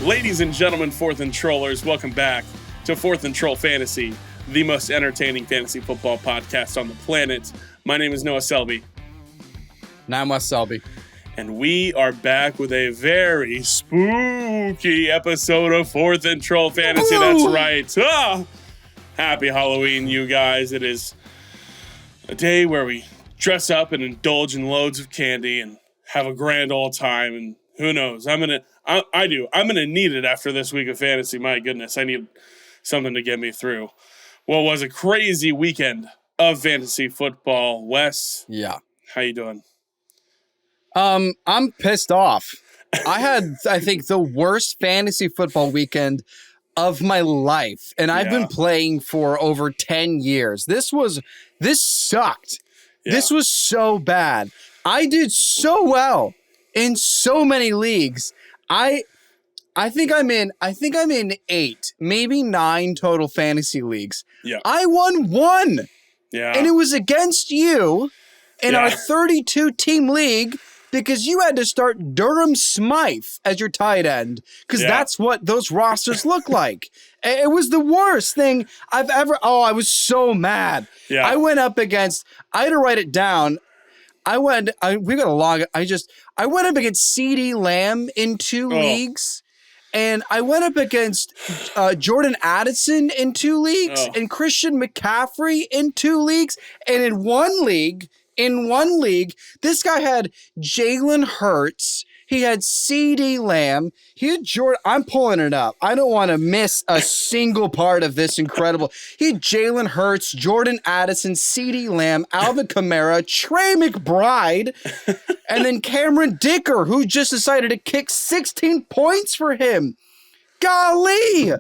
Ladies and gentlemen, Fourth and Trollers, welcome back to Fourth and Troll Fantasy, the most entertaining fantasy football podcast on the planet. My name is Noah Selby. And I'm Wes Selby. And we are back with a very spooky episode of Fourth and Troll Fantasy. Ooh. That's right. Happy Halloween, you guys. It is a day where we dress up and indulge in loads of candy and have a grand old time. And who knows? I'm gonna need it after this week of fantasy. My goodness, I need something to get me through what was a crazy weekend of fantasy football. Wes, Yeah. how you doing? I'm pissed off. I had, I think, the worst fantasy football weekend of my life, and I've been playing for over 10 years. This sucked. Yeah. This was so bad. I did so well in so many leagues. I think I'm in 8, maybe 9 total fantasy leagues. Yeah. I won 1. Yeah. And it was against you in our 32 team league because you had to start Durham Smythe as your tight end because that's what those rosters look like. It was the worst thing I've ever. Oh, I was so mad. Yeah. I went up against. I had to write it down. I went up against CeeDee Lamb in 2 leagues. And I went up against Jordan Addison in 2 leagues and Christian McCaffrey in 2 leagues. And in one league, this guy had Jalen Hurts. He had CeeDee Lamb. He had Jordan. I'm pulling it up. I don't want to miss a single part of this incredible. He had Jalen Hurts, Jordan Addison, CeeDee Lamb, Alvin Kamara, Trey McBride, and then Cameron Dicker, who just decided to kick 16 points for him. Golly.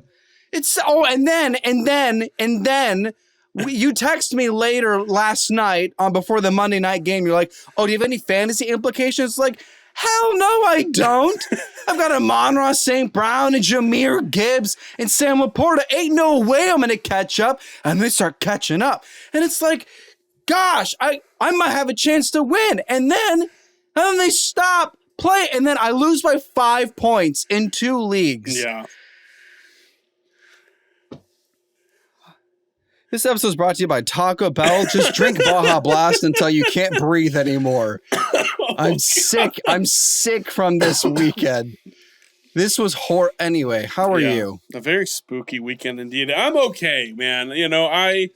And then you text me later last night before the Monday night game. You're like, oh, do you have any fantasy implications? Like, hell no, I don't. I've got Amon-Ra St. Brown and Jahmyr Gibbs and Sam Laporta. Ain't no way I'm going to catch up. And they start catching up. And it's like, gosh, I might have a chance to win. And then they stop playing. And then I lose by 5 points in 2 leagues. Yeah. This episode is brought to you by Taco Bell. Just drink Baja Blast until you can't breathe anymore. I'm sick. I'm sick from this weekend. This was Anyway, how are you? A very spooky weekend indeed. I'm okay, man. You know, I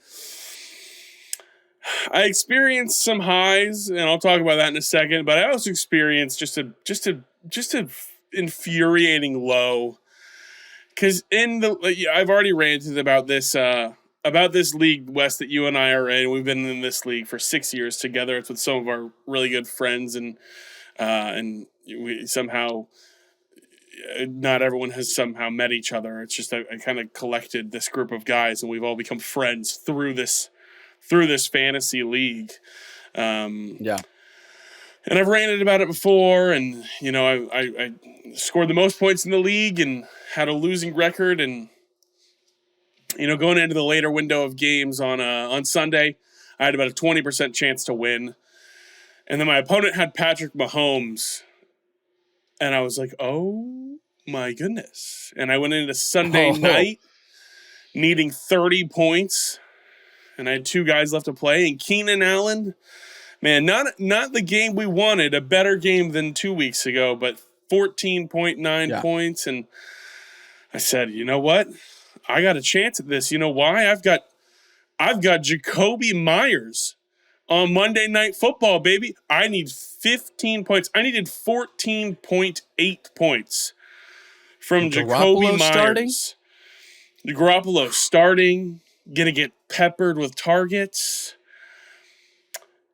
experienced some highs, and I'll talk about that in a second. But I also experienced just a infuriating low. Because I've already ranted about this league, Wes, that you and I are in. We've been in this league for 6 years together. It's with some of our really good friends, and we somehow, not everyone has somehow met each other. It's just I kind of collected this group of guys, and we've all become friends through this fantasy league. Yeah. And I've ranted about it before, and you know, I scored the most points in the league and had a losing record, and you know, going into the later window of games on Sunday, I had about a 20% chance to win. And then my opponent had Patrick Mahomes. And I was like, oh my goodness. And I went into Sunday night needing 30 points. And I had 2 guys left to play. And Keenan Allen, man, not the game we wanted, a better game than 2 weeks ago, but 14.9 points. And I said, you know what? I got a chance at this. You know why? I've got Jacoby Myers on Monday Night Football, baby. I need 15 points. I needed 14.8 points from Jacoby Myers. Garoppolo starting, gonna get peppered with targets.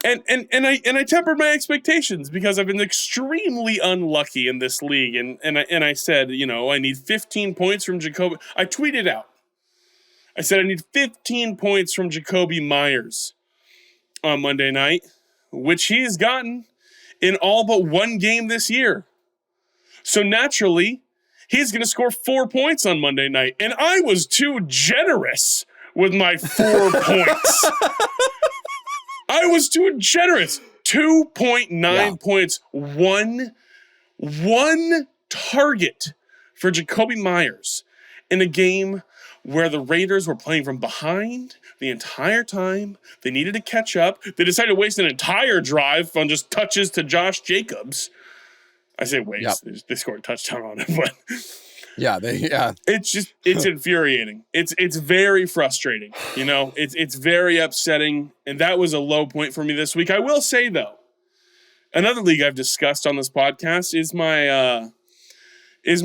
And I tempered my expectations because I've been extremely unlucky in this league. And I said, you know, I need 15 points from Jacoby. I tweeted out. I said I need 15 points from Jacoby Myers on Monday night, which he's gotten in all but 1 game this year. So naturally, he's going to score 4 points on Monday night. And I was too generous with my 4 points. I was too generous. 2.9 points. One target for Jacoby Myers in a game where the Raiders were playing from behind the entire time. They needed to catch up. They decided to waste an entire drive on just touches to Josh Jacobs. I say waste. Yep. They scored a touchdown on it, but it's infuriating. It's very frustrating. It's very upsetting, and that was a low point for me this week. I will say though, another league I've discussed on this podcast is my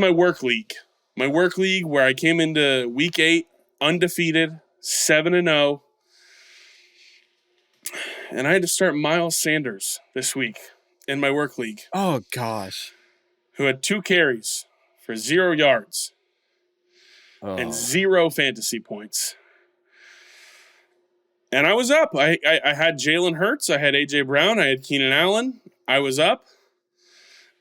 work league. My work league, where I came into week 8 undefeated, 7-0, and I had to start Miles Sanders this week in my work league. Oh gosh, who had 2 carries for 0 yards and 0 fantasy points. And I was up. I had Jalen Hurts, I had AJ Brown, I had Keenan Allen. I was up,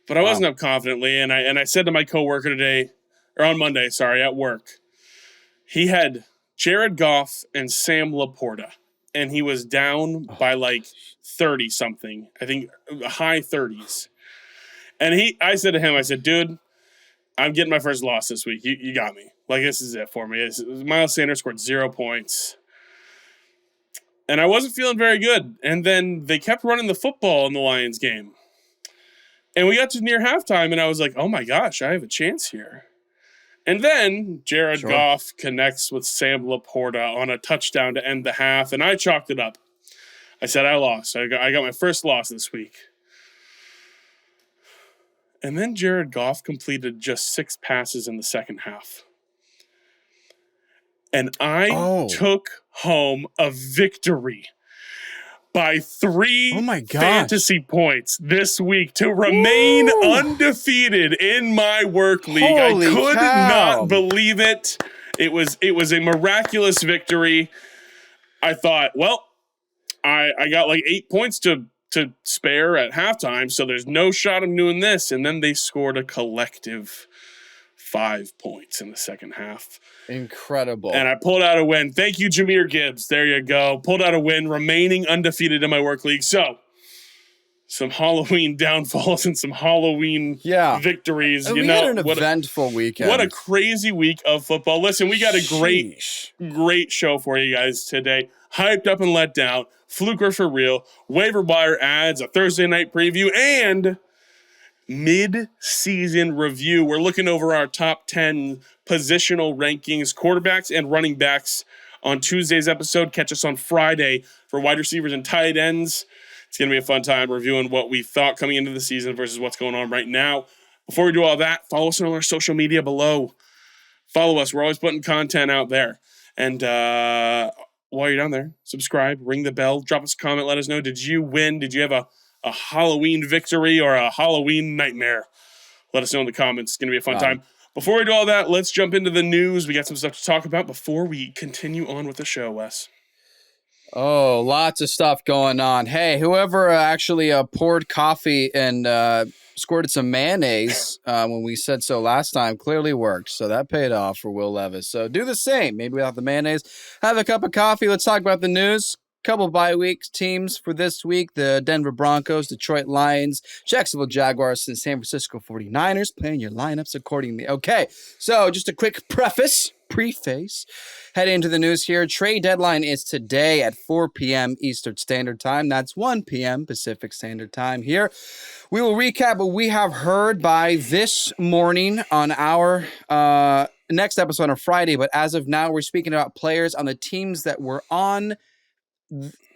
but I wasn't up confidently. And I said to my coworker today, or on Monday, at work, he had Jared Goff and Sam Laporta, and he was down by like 30 something. I think high 30s. And I said to him, I said, dude, I'm getting my first loss this week. You got me. Like, this is it for me. Miles Sanders scored 0 points. And I wasn't feeling very good. And then they kept running the football in the Lions game. And we got to near halftime, and I was like, oh my gosh, I have a chance here. And then Jared Goff connects with Sam Laporta on a touchdown to end the half, and I chalked it up. I said I lost. I got my first loss this week. And then Jared Goff completed just 6 passes in the second half. And I took home a victory by 3 fantasy points this week to remain undefeated in my work league. Holy I could cow. not believe it. It was a miraculous victory. I thought, well, I got like 8 points to spare at halftime, so there's no shot of doing this. And then they scored a collective 5 points in the second half. Incredible. And I pulled out a win. Thank you, Jahmyr Gibbs. There you go. Pulled out a win, remaining undefeated in my work league. So, some Halloween downfalls and some Halloween victories. We had an eventful weekend. What a crazy week of football. Listen, we got a great show for you guys today. Hyped up and let down. Fluker for real. Waiver wire ads, a Thursday night preview, and mid-season review. We're looking over our top 10 positional rankings, quarterbacks and running backs on Tuesday's episode. Catch us on Friday for wide receivers and tight ends. It's going to be a fun time reviewing what we thought coming into the season versus what's going on right now. Before we do all that, follow us on our social media below. Follow us. We're always putting content out there. And while you're down there, subscribe, ring the bell, drop us a comment, let us know. Did you win? Did you have a Halloween victory or a Halloween nightmare? Let us know in the comments. It's going to be a fun time. Before we do all that, let's jump into the news. We got some stuff to talk about before we continue on with the show, Wes. Oh, lots of stuff going on. Hey, whoever actually poured coffee and squirted some mayonnaise when we said so last time clearly worked. So that paid off for Will Levis. So do the same. Maybe without the mayonnaise. Have a cup of coffee. Let's talk about the news. Couple bye weeks teams for this week: the Denver Broncos, Detroit Lions, Jacksonville Jaguars, and San Francisco 49ers. Plan your lineups accordingly. Okay, so just a quick preface. Head into the news here. Trade deadline is today at 4 p.m. Eastern Standard Time. That's 1 p.m. Pacific Standard Time here. We will recap what we have heard by this morning on our next episode on Friday. But as of now, we're speaking about players on the teams that were on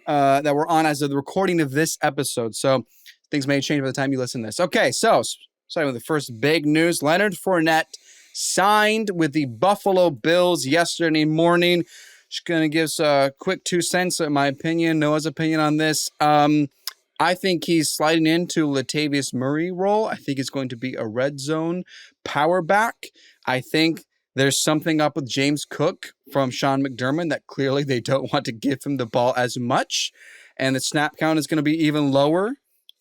as of the recording of this episode. So things may change by the time you listen to this. Okay, so starting with the first big news. Leonard Fournette signed with the Buffalo Bills yesterday morning. Just going to give us a quick 2 cents, in my opinion, Noah's opinion on this. I think he's sliding into Latavius Murray role. I think it's going to be a red zone power back. I think there's something up with James Cook from Sean McDermott that clearly they don't want to give him the ball as much. And the snap count is going to be even lower.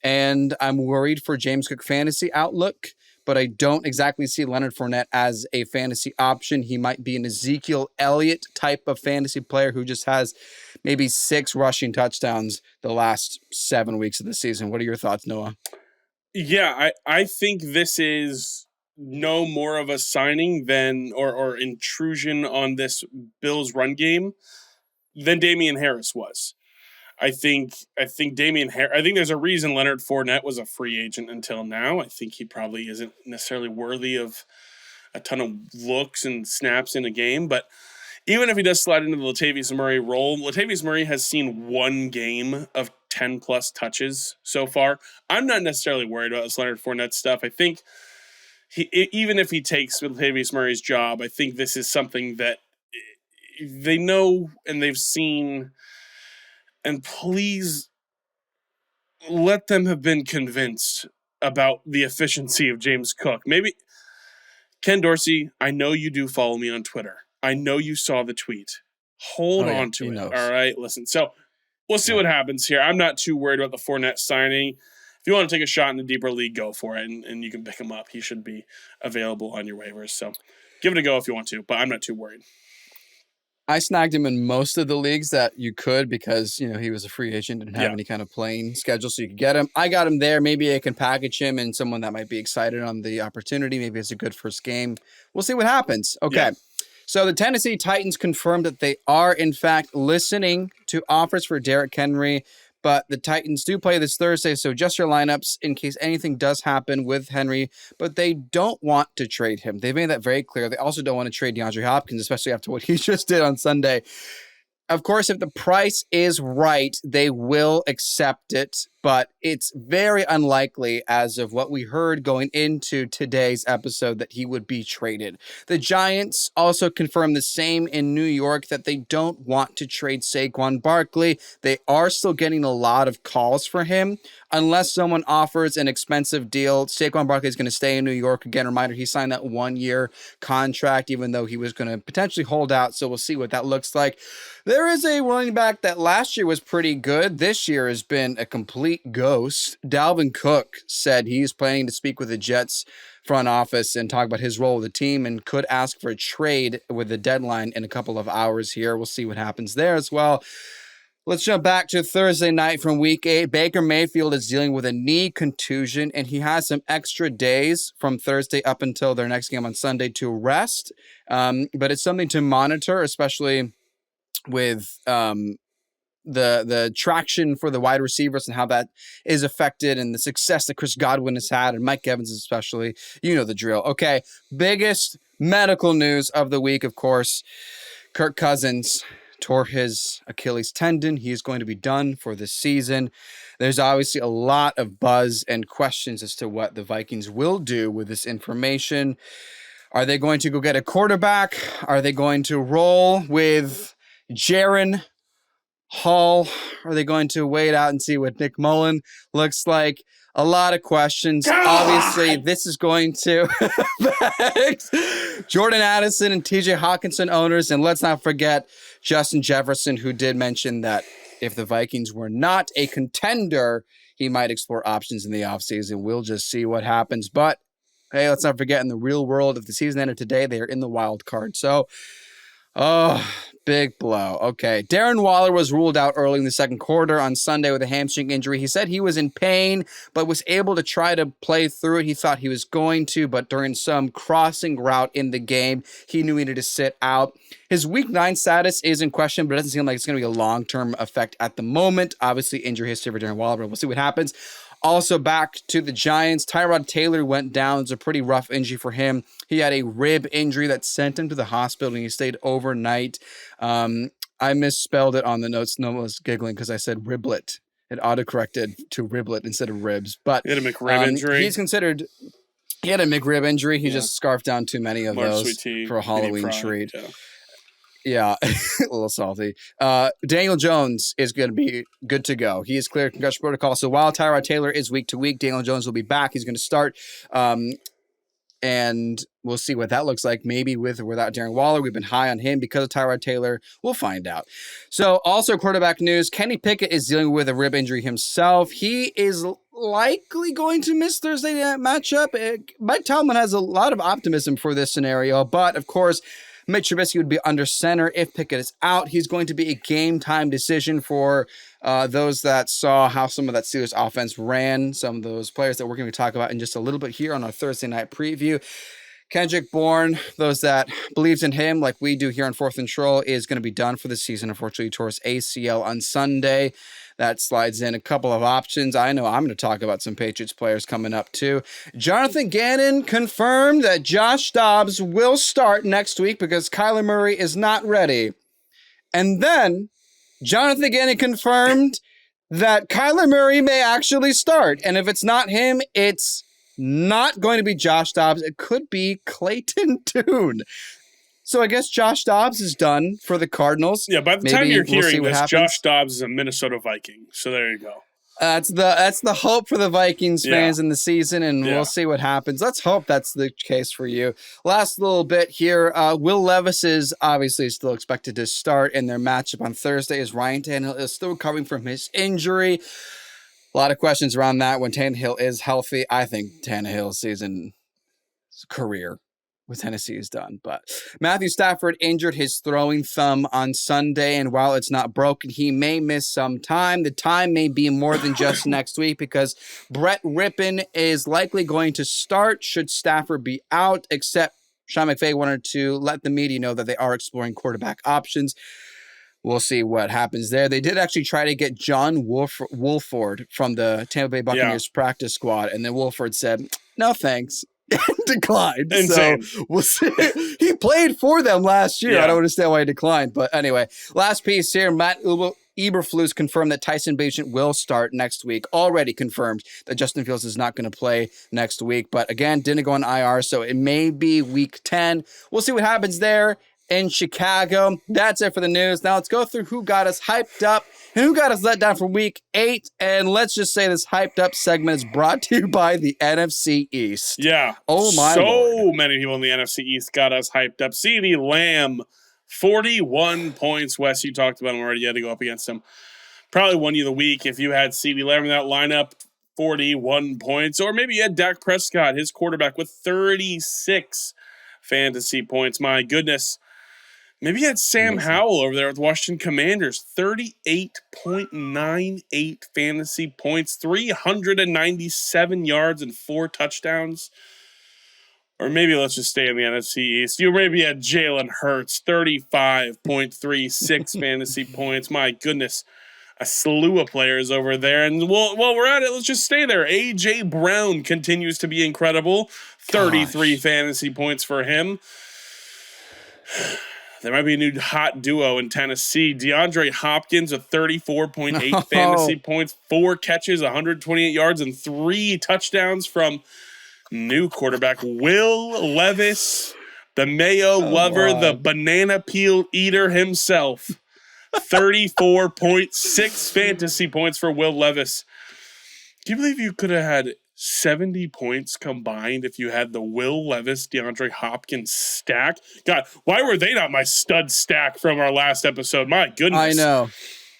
And I'm worried for James Cook fantasy outlook. But I don't exactly see Leonard Fournette as a fantasy option. He might be an Ezekiel Elliott type of fantasy player who just has maybe 6 rushing touchdowns the last 7 weeks of the season. What are your thoughts, Noah? Yeah, I think this is no more of a signing than or intrusion on this Bills run game than Damian Harris was. I think Damian Harris. I think there's a reason Leonard Fournette was a free agent until now. I think he probably isn't necessarily worthy of a ton of looks and snaps in a game. But even if he does slide into the Latavius Murray role, Latavius Murray has seen one game of 10 plus touches so far. I'm not necessarily worried about this Leonard Fournette stuff. I think even if he takes Latavius Murray's job, I think this is something that they know and they've seen. And please let them have been convinced about the efficiency of James Cook. Maybe, Ken Dorsey, I know you do follow me on Twitter. I know you saw the tweet. Hold on to it. knows. All right, listen. So we'll see what happens here. I'm not too worried about the Fournette signing. If you want to take a shot in the deeper league, go for it, and you can pick him up. He should be available on your waivers. So give it a go if you want to, but I'm not too worried. I snagged him in most of the leagues that you could because, he was a free agent, didn't have any kind of playing schedule, so you could get him. I got him there. Maybe I can package him and someone that might be excited on the opportunity. Maybe it's a good first game. We'll see what happens. Okay. Yeah. So the Tennessee Titans confirmed that they are, in fact, listening to offers for Derrick Henry, but the Titans do play this Thursday, so adjust your lineups in case anything does happen with Henry, but they don't want to trade him. They've made that very clear. They also don't want to trade DeAndre Hopkins, especially after what he just did on Sunday. Of course, if the price is right, they will accept it, but it's very unlikely as of what we heard going into today's episode that he would be traded. The Giants also confirmed the same in New York that they don't want to trade Saquon Barkley. They are still getting a lot of calls for him. Unless someone offers an expensive deal, Saquon Barkley is going to stay in New York. Again, reminder, he signed that 1-year contract, even though he was going to potentially hold out, so we'll see what that looks like. There is a running back that last year was pretty good. This year has been a complete ghost. Dalvin Cook said he's planning to speak with the Jets front office and talk about his role with the team and could ask for a trade with the deadline in a couple of hours here. We'll see what happens there as well. Let's jump back to Thursday night from Week 8. Baker Mayfield is dealing with a knee contusion, and he has some extra days from Thursday up until their next game on Sunday to rest. But it's something to monitor, especially with the traction for the wide receivers and how that is affected and the success that Chris Godwin has had and Mike Evans especially. You know the drill. Okay, biggest medical news of the week, of course, Kirk Cousins tore his Achilles tendon. He is going to be done for this season. There's obviously a lot of buzz and questions as to what the Vikings will do with this information. Are they going to go get a quarterback? Are they going to roll with Jaron Hall? Are they going to wait out and see what Nick Mullen looks like? A lot of questions. God! Obviously, this is going to affect Jordan Addison and TJ Hawkinson owners. And let's not forget Justin Jefferson, who did mention that if the Vikings were not a contender, he might explore options in the offseason. We'll just see what happens. But hey, let's not forget, in the real world, if the season ended today, they are in the wild card. So, big blow. Okay. Darren Waller was ruled out early in the second quarter on Sunday with a hamstring injury. He said he was in pain, but was able to try to play through it. He thought he was going to, but during some crossing route in the game, he knew he needed to sit out. His Week 9 status is in question, but it doesn't seem like it's going to be a long-term effect at the moment. Obviously, injury history for Darren Waller, but we'll see what happens. Also back to the Giants, Tyrod Taylor went down. It's a pretty rough injury for him. He had a rib injury that sent him to the hospital, and he stayed overnight. I misspelled it on the notes. No one was giggling because I said riblet. It autocorrected to riblet instead of ribs. But he had a McRib injury. He had a McRib injury. He just scarfed down too many of Large those for a Halloween treat. Yeah, a little salty. Daniel Jones is going to be good to go. He is cleared concussion protocol. So while Tyrod Taylor is week to week, Daniel Jones will be back. He's going to start. And we'll see what that looks like. Maybe with or without Darren Waller. We've been high on him because of Tyrod Taylor. We'll find out. So also quarterback news. Kenny Pickett is dealing with a rib injury himself. He is likely going to miss Thursday night matchup. Mike Tomlin has a lot of optimism for this scenario. But, of course, Mitch Trubisky would be under center if Pickett is out. He's going to be a game time decision for those that saw how some of that Steelers offense ran, some of those players that we're going to talk about in just a little bit here on our Thursday night preview. Kendrick Bourne, those that believes in him like we do here on Fourth and Troll, is going to be done for the season. Unfortunately, tore his ACL on Sunday. That slides in a couple of options. I know I'm going to talk about some Patriots players coming up too. Jonathan Gannon confirmed that Josh Dobbs will start next week because Kyler Murray is not ready. And then Jonathan Gannon confirmed that Kyler Murray may actually start. And if it's not him, it's not going to be Josh Dobbs. It could be Clayton Tune. So I guess Josh Dobbs is done for the Cardinals. Yeah, by the time you're hearing this, Josh Dobbs is a Minnesota Viking. So there you go. That's the hope for the Vikings fans in the season, and we'll see what happens. Let's hope that's the case for you. Last little bit here. Will Levis is obviously still expected to start in their matchup on Thursday as Ryan Tannehill is still recovering from his injury. A lot of questions around that when Tannehill is healthy. I think Tannehill's career with Tennessee is done. But Matthew Stafford injured his throwing thumb on Sunday, and while it's not broken, he may miss some time. The time may be more than just next week because Brett Rippon is likely going to start should Stafford be out, except Sean McVay wanted to let the media know that they are exploring quarterback options. We'll see what happens there. They did actually try to get John Wolford from the Tampa Bay Buccaneers practice squad, and then Wolford said, no thanks, and declined. Insane. So we'll see. He played for them last year. I don't understand why he declined. But anyway, last piece here, Matt Eberflus confirmed that Tyson Bagent will start next week. Already confirmed that Justin Fields is not going to play next week. But again, didn't go on IR, so it may be week 10. We'll see what happens there in Chicago. That's it for the news. Now let's go through who got us hyped up and who got us let down for week 8. And let's just say this hyped up segment is brought to you by the NFC East. Yeah. Oh my Lord. So many people in the NFC East got us hyped up. CeeDee Lamb, 41 points. Wes, you talked about him already. You had to go up against him. Probably won you the week if you had CeeDee Lamb in that lineup. 41 points. Or maybe you had Dak Prescott, his quarterback, with 36 fantasy points. My goodness. Maybe you had Sam Howell over there with Washington Commanders, 38.98 fantasy points, 397 yards and 4 touchdowns. Or maybe let's just stay in the NFC East. You maybe had Jalen Hurts, 35.36 fantasy points. My goodness, a slew of players over there. And while we're at it, let's just stay there. A.J. Brown continues to be incredible, 33 fantasy points for him. There might be a new hot duo in Tennessee. DeAndre Hopkins with 34.8 fantasy points, 4 catches, 128 yards, and 3 touchdowns from new quarterback Will Levis, the mayo lover, the banana peel eater himself. 34.6 fantasy points for Will Levis. Do you believe you could have had 70 points combined if you had the Will Levis, DeAndre Hopkins stack? God, why were they not my stud stack from our last episode? My goodness. I know.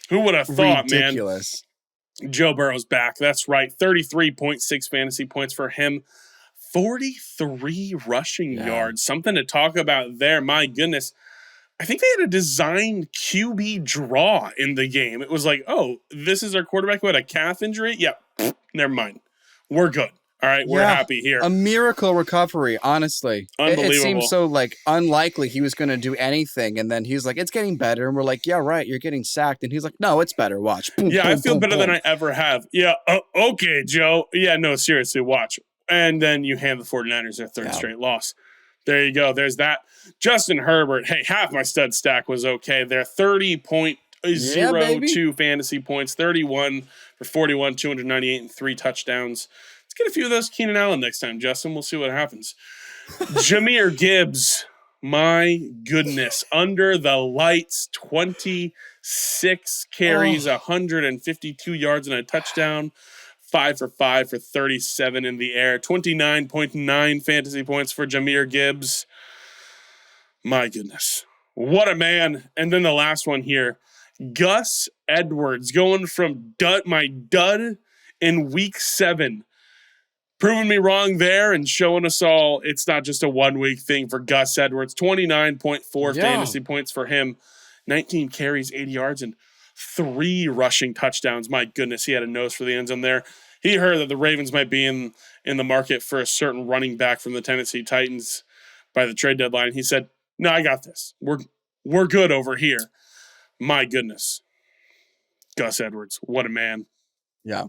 Who would have thought, Ridiculous. man? Joe Burrow's back. That's right. 33.6 fantasy points for him. 43 rushing yards. Something to talk about there. My goodness. I think they had a designed QB draw in the game. It was like, oh, this is our quarterback who had a calf injury? Yeah, never mind. We're good. All right, we're happy here. A miracle recovery, honestly. Unbelievable. It seems so unlikely he was going to do anything, and then he's like, "It's getting better," and we're like, "Yeah, right, you're getting sacked," and he's like, "No, it's better. Watch." Boom, I feel boom, better boom. than I ever have. Yeah, okay, Joe. Yeah, no, seriously, watch. And then you hand the 49ers their third straight loss. There you go. There's that. Justin Herbert. Hey, half my stud stack was okay there. 30.02 fantasy points, 31 for 41, 298, and 3 touchdowns. Let's get a few of those Keenan Allen next time, Justin. We'll see what happens. Jahmyr Gibbs. My goodness. Under the lights, 26 carries, 152 yards, and a touchdown. 5 for 5 for 37 in the air. 29.9 fantasy points for Jahmyr Gibbs. My goodness. What a man. And then the last one here. Gus Edwards going from my dud in week 7 proving me wrong there and showing us all it's not just a 1 week thing for Gus Edwards. 29.4 fantasy points for him, 19 carries, 80 yards, and 3 rushing touchdowns. My goodness, he had a nose for the end zone there. He heard that the Ravens might be in the market for a certain running back from the Tennessee Titans by the trade deadline. He said, "No, I got this. We're good over here." My goodness. Gus Edwards, what a man. Yeah.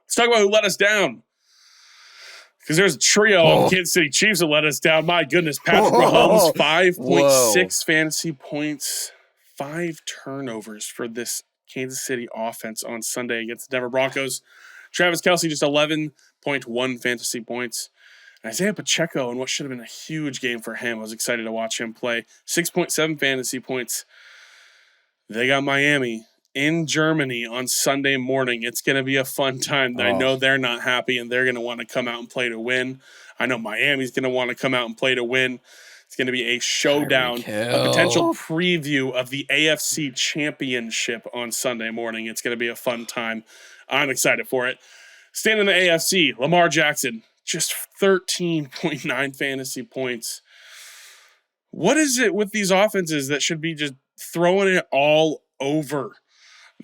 Let's talk about who let us down. Because there's a trio of Kansas City Chiefs that let us down. My goodness, Patrick Mahomes, 5.6 fantasy points, 5 turnovers for this Kansas City offense on Sunday against the Denver Broncos. Travis Kelce, just 11.1 fantasy points. And Isaiah Pacheco, in what should have been a huge game for him, I was excited to watch him play. 6.7 fantasy points. They got Miami in Germany on Sunday morning. It's going to be a fun time. I know they're not happy, and they're going to want to come out and play to win. I know Miami's going to want to come out and play to win. It's going to be a showdown, a potential preview of the AFC Championship on Sunday morning. It's going to be a fun time. I'm excited for it. Staying in the AFC, Lamar Jackson, just 13.9 fantasy points. What is it with these offenses that should be just throwing it all over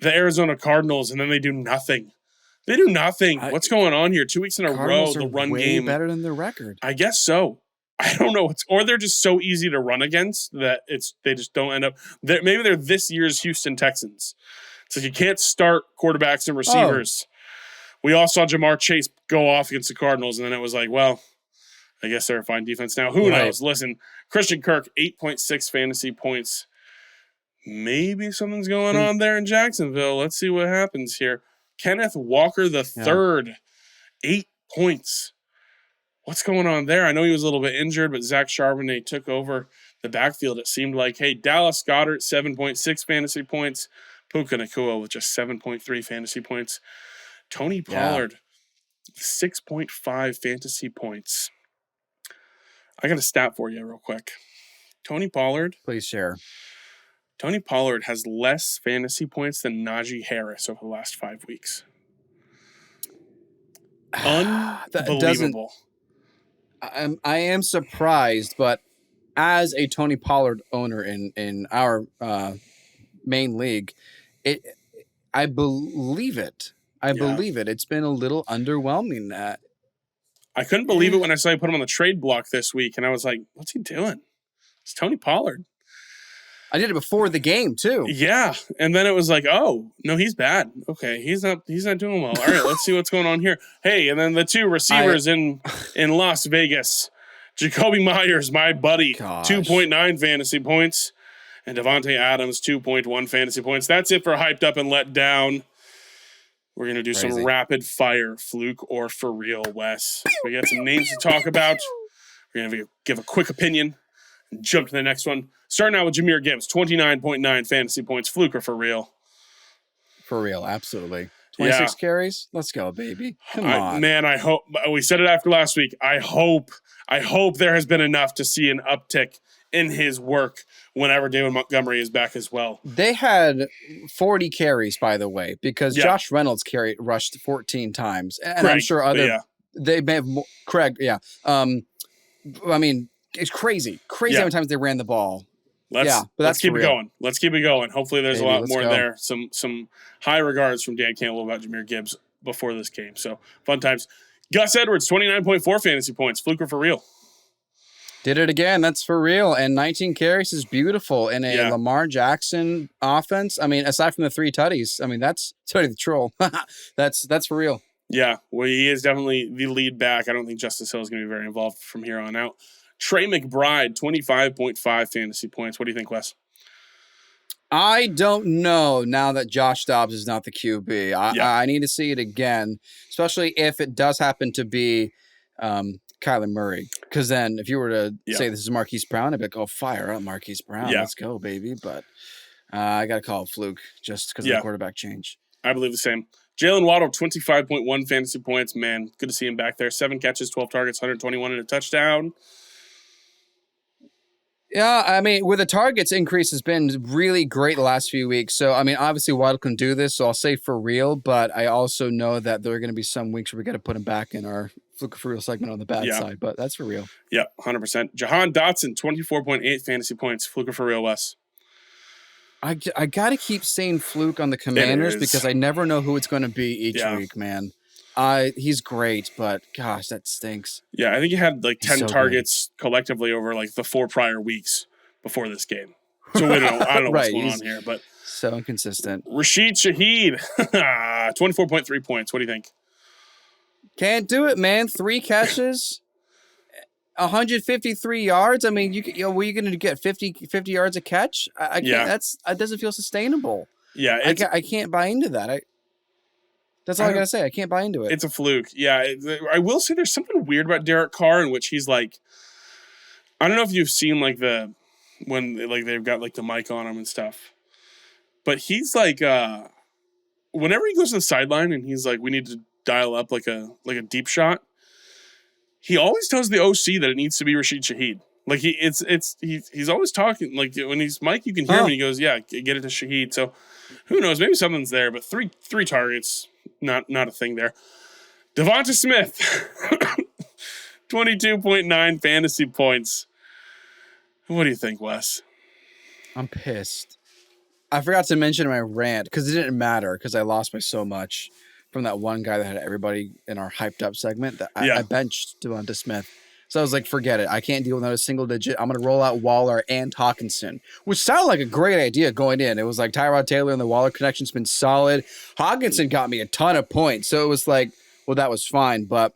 the Arizona Cardinals, and then they do nothing? They do nothing. What's going on here? 2 weeks in a row, the run game better than their record. I guess so. I don't know. Or they're just so easy to run against that they just don't end up. Maybe they're this year's Houston Texans. It's like you can't start quarterbacks and receivers. We all saw Jamar Chase go off against the Cardinals, and then it was like, well, I guess they're a fine defense now. Who knows? Listen, Christian Kirk, 8.6 fantasy points. Maybe something's going on there in Jacksonville. Let's see what happens here. Kenneth Walker III, 8 points. What's going on there? I know he was a little bit injured, but Zach Charbonnet took over the backfield. It seemed like, hey, Dallas Goedert, 7.6 fantasy points. Puka Nacua with just 7.3 fantasy points. Tony Pollard, 6.5 fantasy points. I got a stat for you real quick. Tony Pollard. Please share. Tony Pollard has less fantasy points than Najee Harris over the last 5 weeks. Unbelievable. I am surprised, but as a Tony Pollard owner in our main league, I believe it. I believe it. It's been a little underwhelming. I couldn't believe it when I saw you put him on the trade block this week, and I was like, what's he doing? It's Tony Pollard. I did it before the game, too. Yeah, and then it was like, oh, no, he's bad. Okay, he's not doing well. All right, let's see what's going on here. Hey, and then the 2 receivers in Las Vegas. Jacoby Myers, my buddy, 2.9 fantasy points. And Devontae Adams, 2.1 fantasy points. That's it for Hyped Up and Let Down. We're going to do some rapid fire, fluke or for real, Wes. We got some names to talk about. We're going to give a quick opinion and jump to the next one. Starting out with Jahmyr Gibbs, 29.9 fantasy points, fluke or for real? For real, absolutely. 26 carries? Let's go, baby. Come on. Man, I hope, we said it after last week, I hope there has been enough to see an uptick in his work whenever David Montgomery is back as well. They had 40 carries, by the way, because Josh Reynolds rushed 14 times. And Craig, I'm sure they may have more. Craig, I mean, it's crazy. How many times they ran the ball. Let's keep it going. Let's keep it going. Hopefully there's a lot more there. Some high regards from Dan Campbell about Jahmyr Gibbs before this game. So fun times. Gus Edwards, 29.4 fantasy points. Fluke or for real? Did it again. That's for real. And 19 carries is beautiful in a Lamar Jackson offense. I mean, aside from the 3 tutties, I mean, that's Tony the Troll. That's for real. Yeah, well, he is definitely the lead back. I don't think Justice Hill is going to be very involved from here on out. Trey McBride, 25.5 fantasy points. What do you think, Wes? I don't know now that Josh Dobbs is not the QB. I need to see it again, especially if it does happen to be Kyler Murray. Because then if you were to say this is Marquise Brown, I'd be like, oh, fire up Marquise Brown. Let's go, baby. But I got to call it fluke just because of the quarterback change. I believe the same. Jalen Waddle, 25.1 fantasy points. Man, good to see him back there. 7 catches, 12 targets, 121 and a touchdown. Yeah, I mean, with the targets increase has been really great the last few weeks. So, I mean, obviously Waddle can do this, so I'll say for real, but I also know that there are going to be some weeks where we got to put him back in our fluke for real segment on the bad Yeah. side, but that's for real. Yeah, 100%. Jahan Dotson, 24.8 fantasy points. Fluke for real, Wes. I got to keep saying fluke on the It Commanders is. because I never know who it's going to be each Yeah. week, man. He's great, but gosh, that stinks. Yeah, I think he had like 10 so targets collectively over like the 4 prior weeks before this game. So we don't know. I don't know what's Right, going he's on here, but so inconsistent. Rashid Shaheed, 24.3 points. What do you think? Can't do it, man. 3 catches, 153 yards. I mean, were you going to get 50 yards a catch? I can't. Yeah. That doesn't feel sustainable. Yeah, I can't buy into that. That's all I got to say. I can't buy into it. It's a fluke. Yeah, I will say there's something weird about Derek Carr in which he's like, I don't know if you've seen like when like they've got like the mic on him and stuff, but he's like, whenever he goes to the sideline and he's like, we need to dial up like a deep shot, he always tells the OC that it needs to be Rashid Shaheed. Like he's always talking, like when he's Mike, you can hear him and he goes, yeah, get it to Shaheed. So who knows? Maybe something's there, but three targets, not a thing there. Devonta Smith, 22.9 fantasy points. What do you think, Wes? I'm pissed. I forgot to mention my rant because it didn't matter because I lost by so much from that one guy that had everybody in our hyped up segment that I benched Devonta Smith. So I was like, forget it. I can't deal with another single digit. I'm going to roll out Waller and Hawkinson, which sounded like a great idea going in. It was like Tyrod Taylor and the Waller connection's been solid. Hawkinson got me a ton of points. So it was like, well, that was fine. But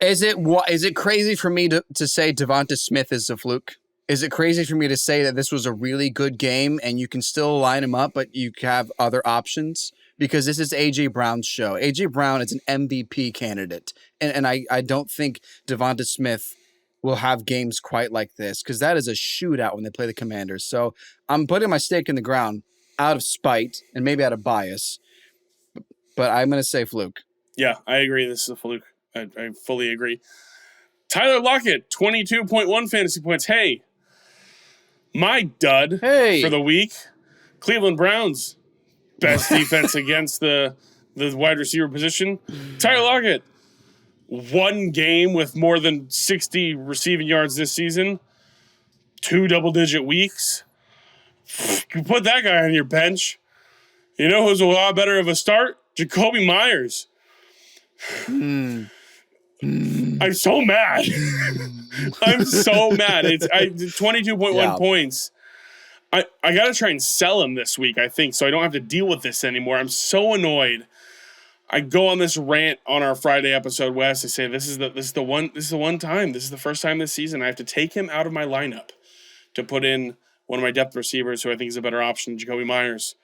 is it crazy for me to say Devonta Smith is a fluke? Is it crazy for me to say that this was a really good game and you can still line him up, but you have other options? Because this is A.J. Brown's show. A.J. Brown is an MVP candidate. And I don't think Devonta Smith will have games quite like this because that is a shootout when they play the Commanders. So I'm putting my stake in the ground out of spite and maybe out of bias, but I'm going to say fluke. Yeah, I agree. This is a fluke. I fully agree. Tyler Lockett, 22.1 fantasy points. Hey, my dud for the week, Cleveland Browns. Best defense against the wide receiver position. Tyler Lockett, one game with more than 60 receiving yards this season, 2 double-digit weeks. You put that guy on your bench. You know who's a lot better of a start? Jacoby Myers. I'm so mad. I'm so mad. It's 22.1 points. I got to try and sell him this week, I think, so I don't have to deal with this anymore. I'm so annoyed. I go on this rant on our Friday episode, Wes. I say this is the one time. This is the first time this season I have to take him out of my lineup to put in one of my depth receivers who I think is a better option, Jacoby Myers.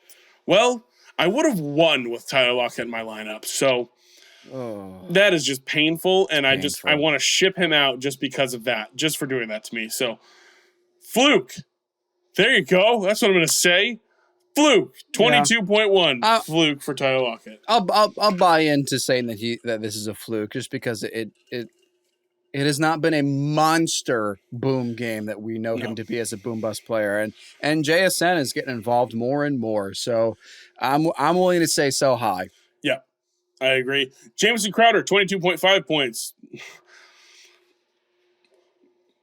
Well, I would have won with Tyler Lockett in my lineup. So that is just painful, and I want to ship him out just because of that, just for doing that to me. So fluke. There you go. That's what I'm going to say. Fluke. 22.1 fluke for Tyler Lockett. I'll buy into saying that this is a fluke just because it has not been a monster boom game that we know him to be as a boom bust player, and JSN is getting involved more and more. So I'm willing to say so high. Yeah, I agree. Jamison Crowder, 22.5 points.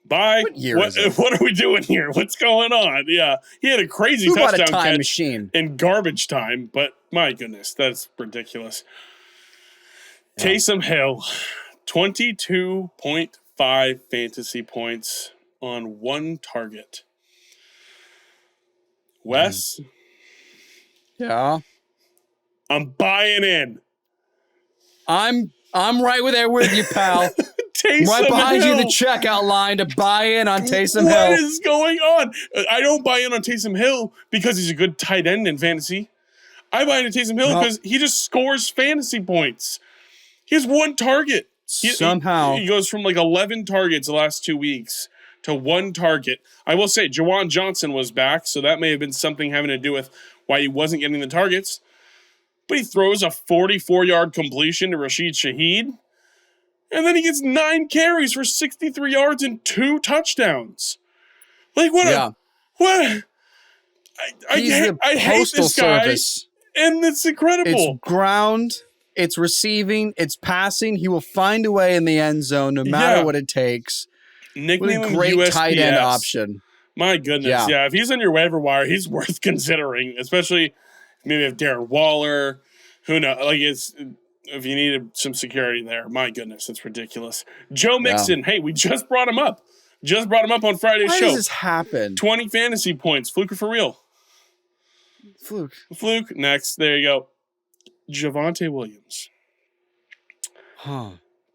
Bye. What are we doing here? What's going on? Yeah, he had a crazy touchdown catch machine in garbage time, but my goodness, that's ridiculous. Yeah. Taysom Hill, 22.5 fantasy points on 1 target. Wes? Yeah? I'm buying in. I'm right there with you, pal. Taysom right behind Hill. you, the checkout line to buy in on Taysom Hill. What is going on? I don't buy in on Taysom Hill because he's a good tight end in fantasy. I buy into Taysom Hill because he just scores fantasy points. He has 1 target. Somehow. He goes from like 11 targets the last 2 weeks to 1 target. I will say, Jawan Johnson was back, so that may have been something having to do with why he wasn't getting the targets. But he throws a 44-yard completion to Rashid Shaheed. And then he gets 9 carries for 63 yards and 2 touchdowns. Like, what? I hate this guy. Service. And it's incredible. It's ground, It's receiving. It's passing. He will find a way in the end zone no matter what it takes. Nickname What a him great USPS. tight end option. My goodness. Yeah. If he's on your waiver wire, he's worth considering, especially maybe if Darren Waller. Who knows? Like, if you needed some security there. My goodness, it's ridiculous. Joe Mixon. Hey, we just brought him up. On Friday's show. Why does this happen? 20 fantasy points. Fluke or for real? Fluke. Next. There you go. Javonte Williams.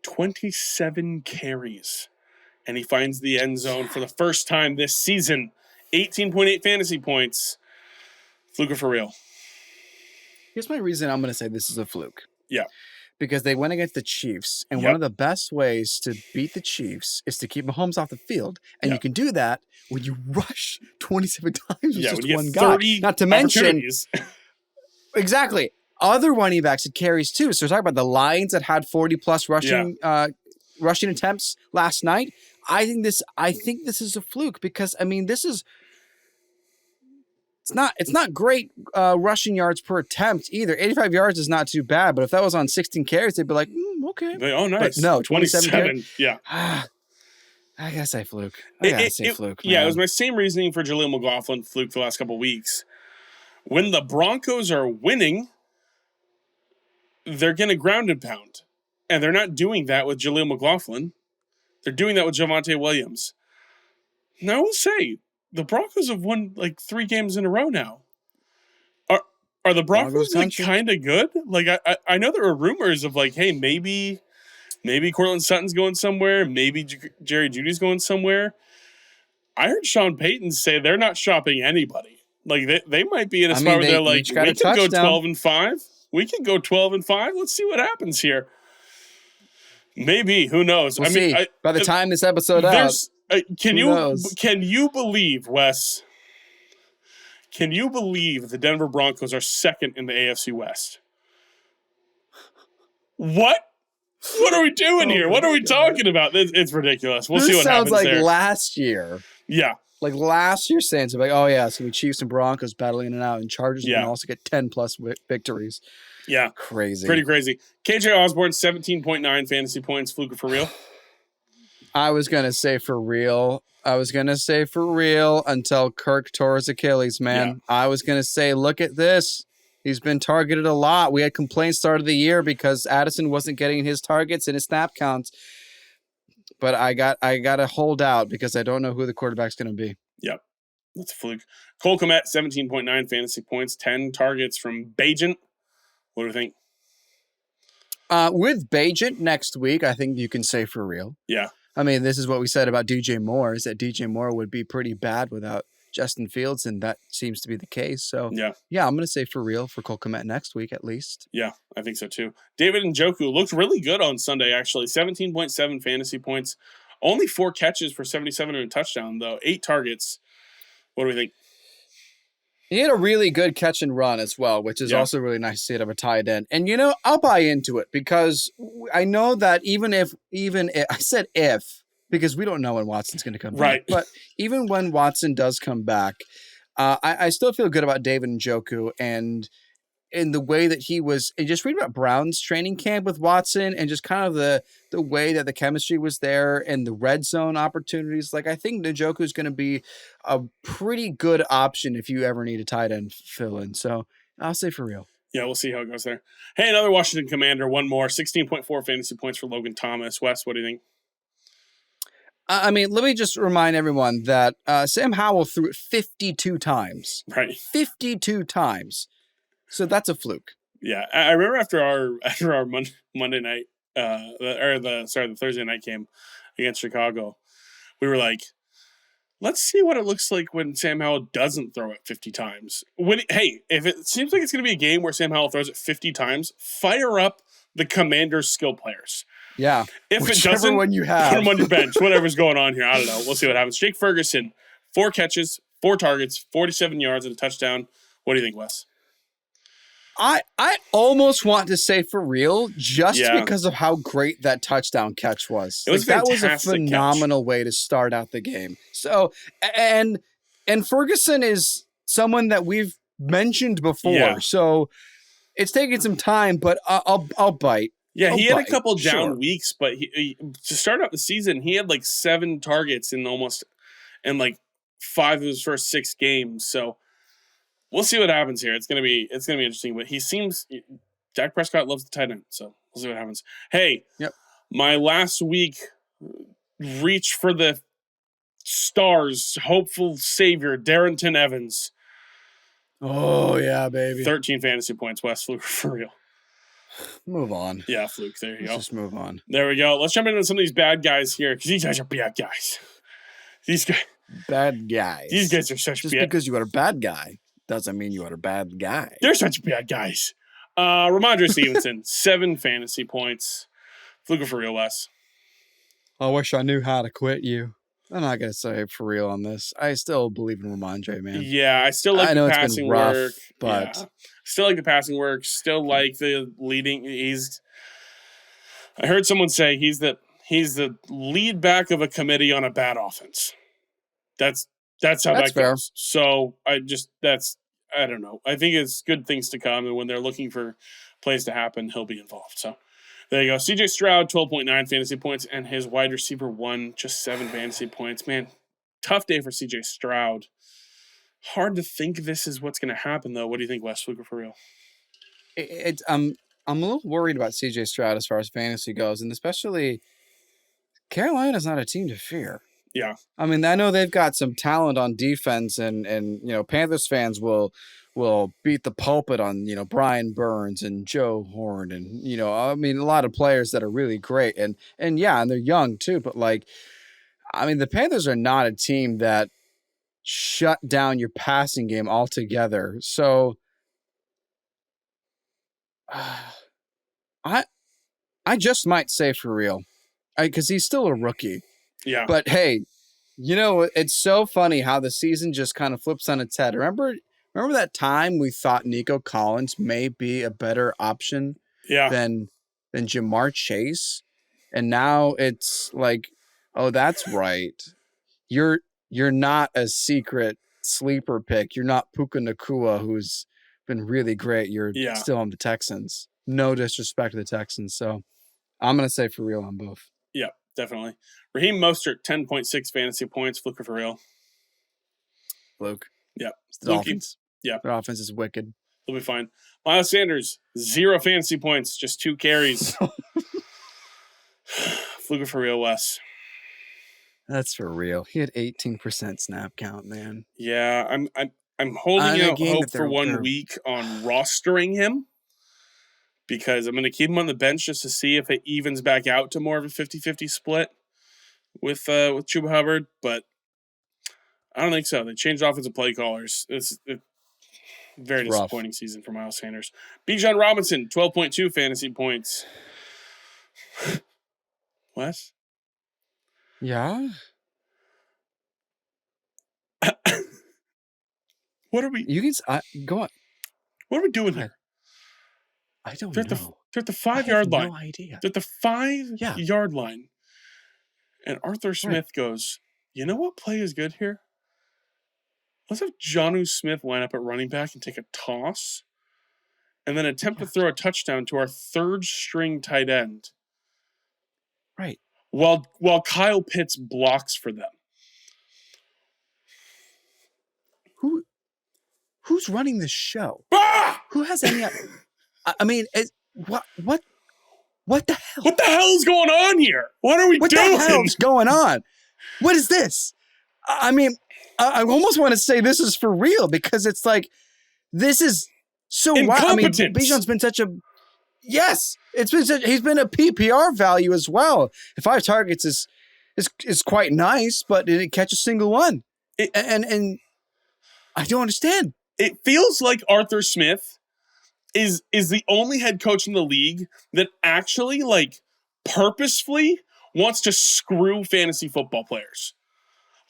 27 carries. And he finds the end zone for the first time this season. 18.8 fantasy points. Fluke or for real? Here's my reason I'm going to say this is a fluke. Yeah. Because they went against the Chiefs. And one of the best ways to beat the Chiefs is to keep Mahomes off the field. And you can do that when you rush 27 times with just one guy. Not to mention. Exactly. Other running backs had carries too. So we're talking about the Lions that had 40-plus rushing attempts last night. I think this is a fluke because it's not great rushing yards per attempt either. 85 yards is not too bad, but if that was on 16 carries, they'd be like, okay. Oh, nice. But no, 27 carries. Yeah. I gotta say fluke. Fluke. Yeah, it was my same reasoning for Jaleel McLaughlin, fluke for the last couple of weeks. When the Broncos are winning, they're going to ground and pound. And they're not doing that with Jaleel McLaughlin. They're doing that with Javonte Williams. Now, I will say, the Broncos have won like 3 games in a row now. Are the Broncos like kind of good? Like I know there were rumors of like, hey, maybe Cortland Sutton's going somewhere, maybe Jerry Jeudy's going somewhere. I heard Sean Payton say they're not shopping anybody. Like they might be in a spot where they're like, we can go 12-5. We can go 12-5. Let's see what happens here. Maybe, who knows? We'll see. By the time this episode out, can you believe, Wes? Can you believe the Denver Broncos are second in the AFC West? What? What are we doing here? What are we talking about? It's ridiculous. We'll see what happens there. Sounds like last year. Yeah. Like last year's Saints are like, oh yeah, it's going to be Chiefs and Broncos battling in and out, and Chargers are going to also get 10-plus victories. Yeah. Crazy. Pretty crazy. KJ Osborne, 17.9 fantasy points. Fluke for real? I was going to say for real until Kirk tore his Achilles, man. Yeah. I was going to say, look at this. He's been targeted a lot. We had complaints start of the year because Addison wasn't getting his targets and his snap counts. But I got to hold out because I don't know who the quarterback's going to be. Yep. That's a fluke. Cole Kmet, 17.9 fantasy points, 10 targets from Bajent. What do you think? With Bajent next week, I think you can say for real. Yeah. I mean, this is what we said about DJ Moore, is that DJ Moore would be pretty bad without Justin Fields, and that seems to be the case. So, yeah, I'm going to say for real for Cole Kmet next week at least. Yeah, I think so too. David Njoku looked really good on Sunday, actually. 17.7 fantasy points. Only 4 catches for 77 and a touchdown, though. 8 targets. What do we think? He had a really good catch and run as well, which is also really nice to see it of a tight end. And, I'll buy into it because I know that even if I said if, because we don't know when Watson's going to come back. But even when Watson does come back, I still feel good about David Njoku and in the way that he was, and just read about Brown's training camp with Watson and just kind of the way that the chemistry was there and the red zone opportunities. Like, I think Njoku is going to be a pretty good option if you ever need a tight end fill in. So I'll say for real. Yeah, we'll see how it goes there. Hey, another Washington Commander, one more, 16.4 fantasy points for Logan Thomas. Wes, what do you think? I mean, let me just remind everyone that Sam Howell threw it 52 times. Right. 52 times. So that's a fluke. Yeah, I remember after our Monday night, the Thursday night game against Chicago, we were like, let's see what it looks like when Sam Howell doesn't throw it 50 times. If it seems like it's going to be a game where Sam Howell throws it 50 times, fire up the Commanders' skill players. Yeah. If it doesn't, one you have. Put him on your bench. Whatever's going on here, I don't know. We'll see what happens. Jake Ferguson, 4 catches, 4 targets, 47 yards and a touchdown. What do you think, Wes? I almost want to say for real, just because of how great that touchdown catch was. It was that was a phenomenal catch. way to start out the game. So, and Ferguson is someone that we've mentioned before. Yeah. So it's taking some time, but I'll bite. Yeah, I'll he had a bite. couple down Sure. weeks, but to start out the season, he had like 7 targets in like 5 of his first 6 games. So we'll see what happens here. It's gonna be interesting. But Dak Prescott loves the tight end, so we'll see what happens. Hey, Yep. my last week reach for the stars, hopeful savior, Darrington Evans. Oh yeah, baby. 13 fantasy points, Wes Fluke for real. Move on. Yeah, Fluke. There you go. Let's just move on. There we go. Let's jump into some of these bad guys here because these guys are bad guys. These guys, bad guys. These guys are such just because you are a bad guy doesn't mean you are a bad guy. They're such bad guys. Ramondre Stevenson, 7 fantasy points. Fluke for real, Wes. I wish I knew how to quit you. I'm not gonna say for real on this. I still believe in Ramondre, man. Yeah, I still like the passing rough, work, but still like the passing work. Still like the leading. I heard someone say he's the lead back of a committee on a bad offense. That's how that fair. goes. So I don't know. I think it's good things to come, and when they're looking for plays to happen, he'll be involved. So there you go. CJ Stroud, 12.9 fantasy points, and his wide receiver 1, just 7 fantasy points. Man, tough day for CJ Stroud. Hard to think this is what's going to happen, though. What do you think, Wes Fluke for real? I'm a little worried about CJ Stroud as far as fantasy goes, and especially Carolina's not a team to fear. Yeah. I mean, I know they've got some talent on defense, and Panthers fans will beat the pulpit on, Brian Burns and Joe Horn and, a lot of players that are really great. And they're young too, but the Panthers are not a team that shut down your passing game altogether. So I just might say for real, because he's still a rookie. Yeah. But hey, it's so funny how the season just kind of flips on its head. Remember that time we thought Nico Collins may be a better option than Jamar Chase? And now it's like, oh, that's right. You're not a secret sleeper pick. You're not Puka Nacua, who's been really great. You're still on the Texans. No disrespect to the Texans. So I'm going to say for real on both. Yeah, definitely. Raheem Mostert, 10.6 fantasy points. Fluke for real. Fluke. Yeah. The Dolphins. Yeah. Their offense is wicked. They'll be fine. Miles Sanders, 0 fantasy points, just 2 carries. Fluke for real, Wes. That's for real. He had 18% snap count, man. Yeah, I'm holding out hope for 1 week on rostering him because I'm going to keep him on the bench just to see if it evens back out to more of a 50-50 split with Chuba Hubbard, but I don't think so. They changed offensive play callers. It's very disappointing season for Miles Sanders. Bijan Robinson, 12.2 fantasy points. What? Yeah? What are we? You can go on. What are we doing here? I don't know. They're at the 5-yard line. No idea. They're at the 5-yard line. And Arthur Smith goes, you know what play is good here? Let's have Jonnu Smith line up at running back and take a toss and then attempt to throw a touchdown to our 3rd-string tight end. Right. While Kyle Pitts blocks for them. Who's running this show? Ah! Who has any? I mean, what the hell? What the hell is going on here? What are we doing? What the hell's going on? What is this? I mean, I almost want to say this is for real because it's like this is so wild. I mean, Bijan's been such a he's been a PPR value as well. 5 targets is quite nice, but didn't catch a single one. And I don't understand. It feels like Arthur Smith is the only head coach in the league that actually purposefully wants to screw fantasy football players.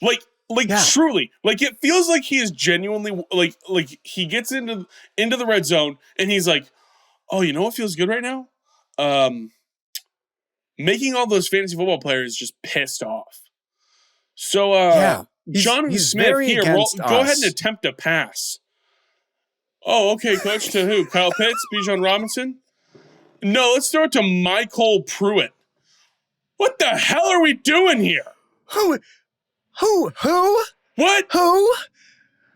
Truly. It feels like he is genuinely he gets into the red zone and he's like, "Oh, you know what feels good right now? Making all those fantasy football players just pissed off." So Jonnu Smith here, go ahead and attempt a pass. Oh, okay, coach. To who? Kyle Pitts, Bijan Robinson? No, let's throw it to Michael Pruitt. What the hell are we doing here? Who? What? Who?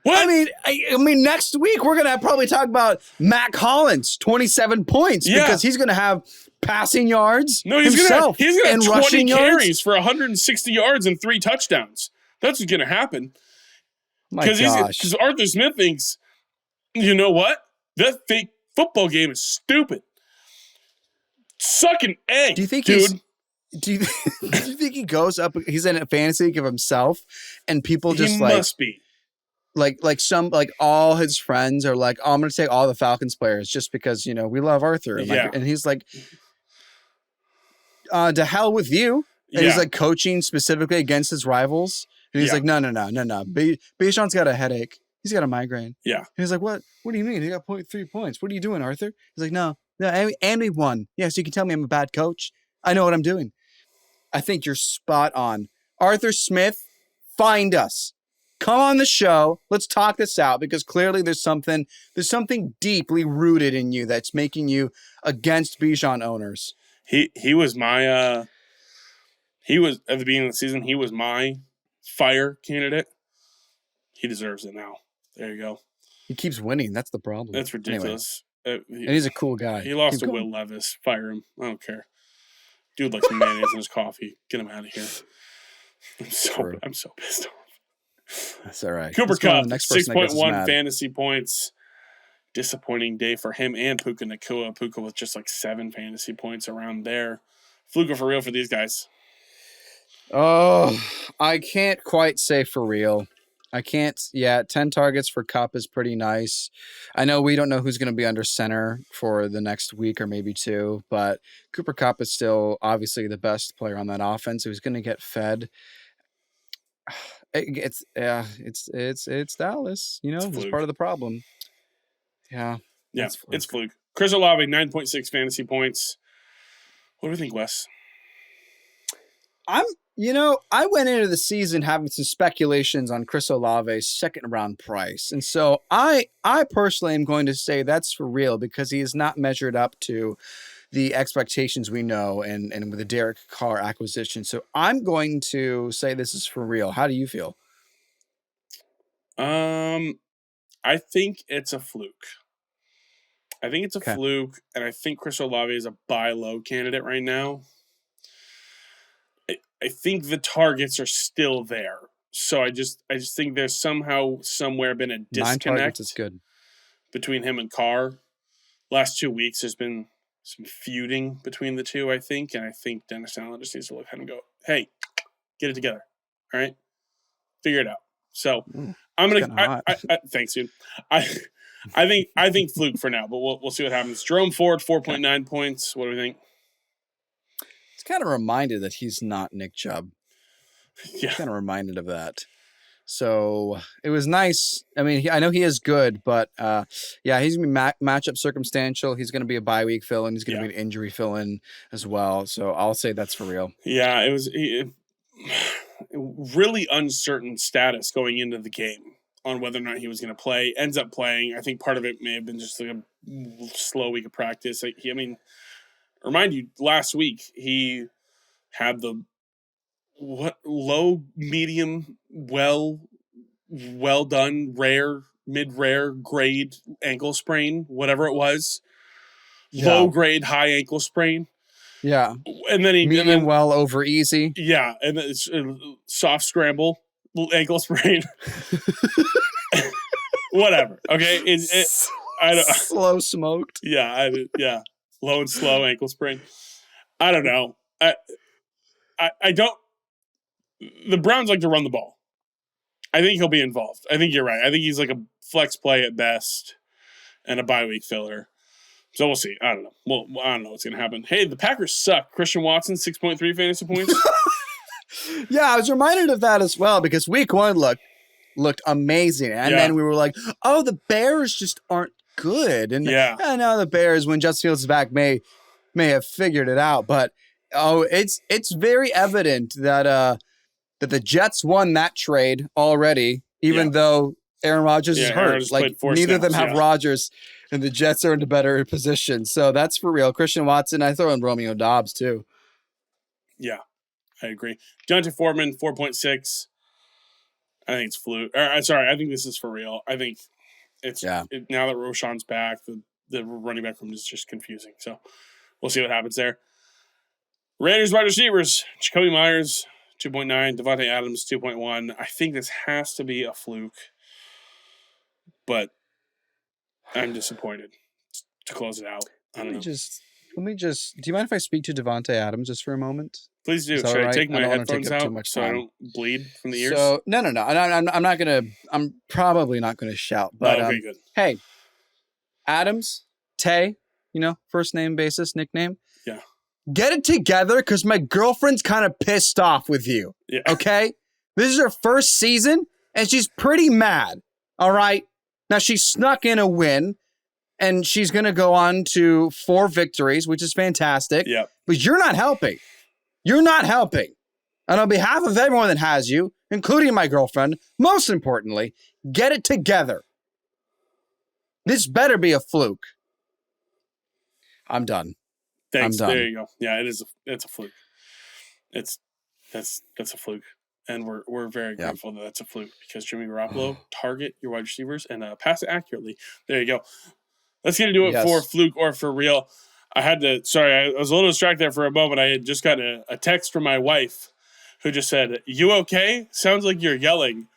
What? I mean, next week we're gonna probably talk about Matt Collins, 27 points, because he's gonna have passing yards. No, he's himself gonna have 20 rushing carries yards for 160 yards and 3 touchdowns. That's what's gonna happen. My gosh! Because Arthur Smith thinks, you know what? That fake football game is stupid. Suck an egg, Do you think dude. Do you think he goes up? He's in a fantasy league of himself, and people just he must be. like all his friends are like, oh, I'm going to take all the Falcons players just because, we love Arthur. And he's like, to hell with you. And he's like coaching specifically against his rivals. And he's like, no. Bijan's got a headache. He's got a migraine. Yeah. And he's like, what? What do you mean? He got 0.3 points. What are you doing, Arthur? He's like, no, and we won. Yeah, so you can tell me I'm a bad coach. I know what I'm doing. I think you're spot on. Arthur Smith, find us. Come on the show. Let's talk this out, because clearly there's something deeply rooted in you that's making you against Bijan owners. He was my he was at the beginning of the season, he was my fire candidate. He deserves it now. There you go. He keeps winning. That's the problem. That's ridiculous. And he's a cool guy. He lost to Will Levis. Fire him. I don't care. Dude likes mayonnaise in his coffee. Get him out of here. I'm so pissed off. That's all right. Cooper Kupp, 6.1 fantasy points. Disappointing day for him and Puka Nacua. Puka with just like 7 fantasy points around there. Fluke for real for these guys. Oh, I can't quite say for real. I can't. Yeah, 10 targets for Kupp is pretty nice. I know we don't know who's going to be under center for the next week or maybe 2, but Cooper Kupp is still obviously the best player on that offense who's going to get fed. It's Dallas. It's part of the problem. Yeah, it's Fluke. Chris Olave, 9.6 fantasy points. What do we think, Wes? I went into the season having some speculations on Chris Olave's second round price. And so I personally am going to say that's for real, because he has not measured up to the expectations we know and with the Derek Carr acquisition. So I'm going to say this is for real. How do you feel? I think it's a fluke. Fluke, and I think Chris Olave is a buy low candidate right now. I think the targets are still there. So I just think there's somewhere been a disconnect 9 targets is good. Between him and Carr. Last 2 weeks there's been some feuding between the two, I think, and I think Dennis Allen just needs to look at him and go, hey, get it together. All right? Figure it out. So I'm gonna thanks, dude. I think Fluke for now, but we'll see what happens. Jerome Ford, 4.9 points. What do we think? Kind of reminded that he's not Nick Chubb. Yeah. Kind of reminded of that. So it was nice. I mean, I know he is good, but he's going to be matchup circumstantial. He's going to be a bye week fill-in. He's going to be an injury fill-in as well. So I'll say that's for real. Yeah, it was really uncertain status going into the game on whether or not he was going to play. Ends up playing. I think part of it may have been just like a slow week of practice. Remind you, last week he had the low, medium, well done, rare, mid-rare grade ankle sprain, whatever it was. Yeah. Low grade, high ankle sprain. Yeah. And then medium, well over easy. Yeah, and then it's soft scramble ankle sprain. Whatever. Okay. I don't. Slow smoked. Yeah. Low and slow ankle sprain. I don't know. I don't. The Browns like to run the ball. I think he'll be involved. I think you're right. I think he's like a flex play at best and a bye week filler. So we'll see. I don't know. Well, I don't know what's going to happen. Hey, the Packers suck. Christian Watson, 6.3 fantasy points. Yeah, I was reminded of that as well, because week 1 looked amazing. And then we were like, oh, the Bears just aren't good. And I know the Bears, when Justin Fields is back, may have figured it out. But it's very evident that the Jets won that trade already, even though Aaron Rodgers is Yeah, Aaron hurt. just Like played 4 neither of them snaps, have yeah. Rodgers, and the Jets are in a better position. So that's for real. Christian Watson, I throw in Romeo Dobbs too. Yeah, I agree. Deontay Foreman, 4.6. I think it's fluke. Sorry, I think this is for real. I think now that Roshan's back, the running back room is just confusing. So we'll see what happens there. Raiders wide receivers, Jacoby Myers, 2.9, Devontae Adams, 2.1. I think this has to be a fluke, but I'm disappointed to close it out. I don't know. Let me just. Do you mind if I speak to Devontae Adams just for a moment? Please do. Is that Should all I right? take my I don't want to headphones take up too out much so I time. don't bleed from the ears? So no. I'm not gonna. I'm probably not gonna shout. But okay, good. Hey, Adams, Tay, first name basis, nickname. Yeah. Get it together, because my girlfriend's kind of pissed off with you. Yeah. Okay? This is her first season, and she's pretty mad. All right? Now, she snuck in a win, and she's going to go on to 4 victories, which is fantastic. Yeah. But you're not helping. You're not helping. And on behalf of everyone that has you, including my girlfriend, most importantly, get it together. This better be a fluke. I'm done. Thanks. I'm done. There you go. Yeah, it's a fluke. That's a fluke, and we're very grateful that that's a fluke, because Jimmy Garoppolo target your wide receivers and pass it accurately. There you go. Let's get into it for fluke or for real. I was a little distracted there for a moment. I had just got a text from my wife, who just said, "You okay? Sounds like you're yelling."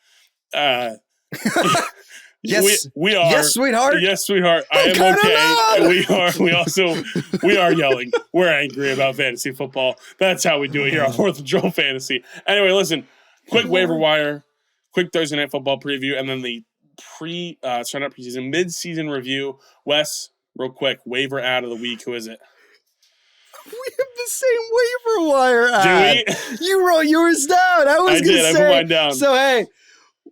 Yes, we are. Yes, sweetheart. Yes, sweetheart. I am okay. We are yelling. We're angry about fantasy football. That's how we do it here on 4th of Joel Fantasy. Anyway, listen. Quick waiver wire. Quick Thursday night football preview, and then the not preseason, mid-season review. Wes, real quick, waiver ad of the week. Who is it? We have the same waiver wire ad. Do we? You wrote yours down. I did. I put mine down. So, hey,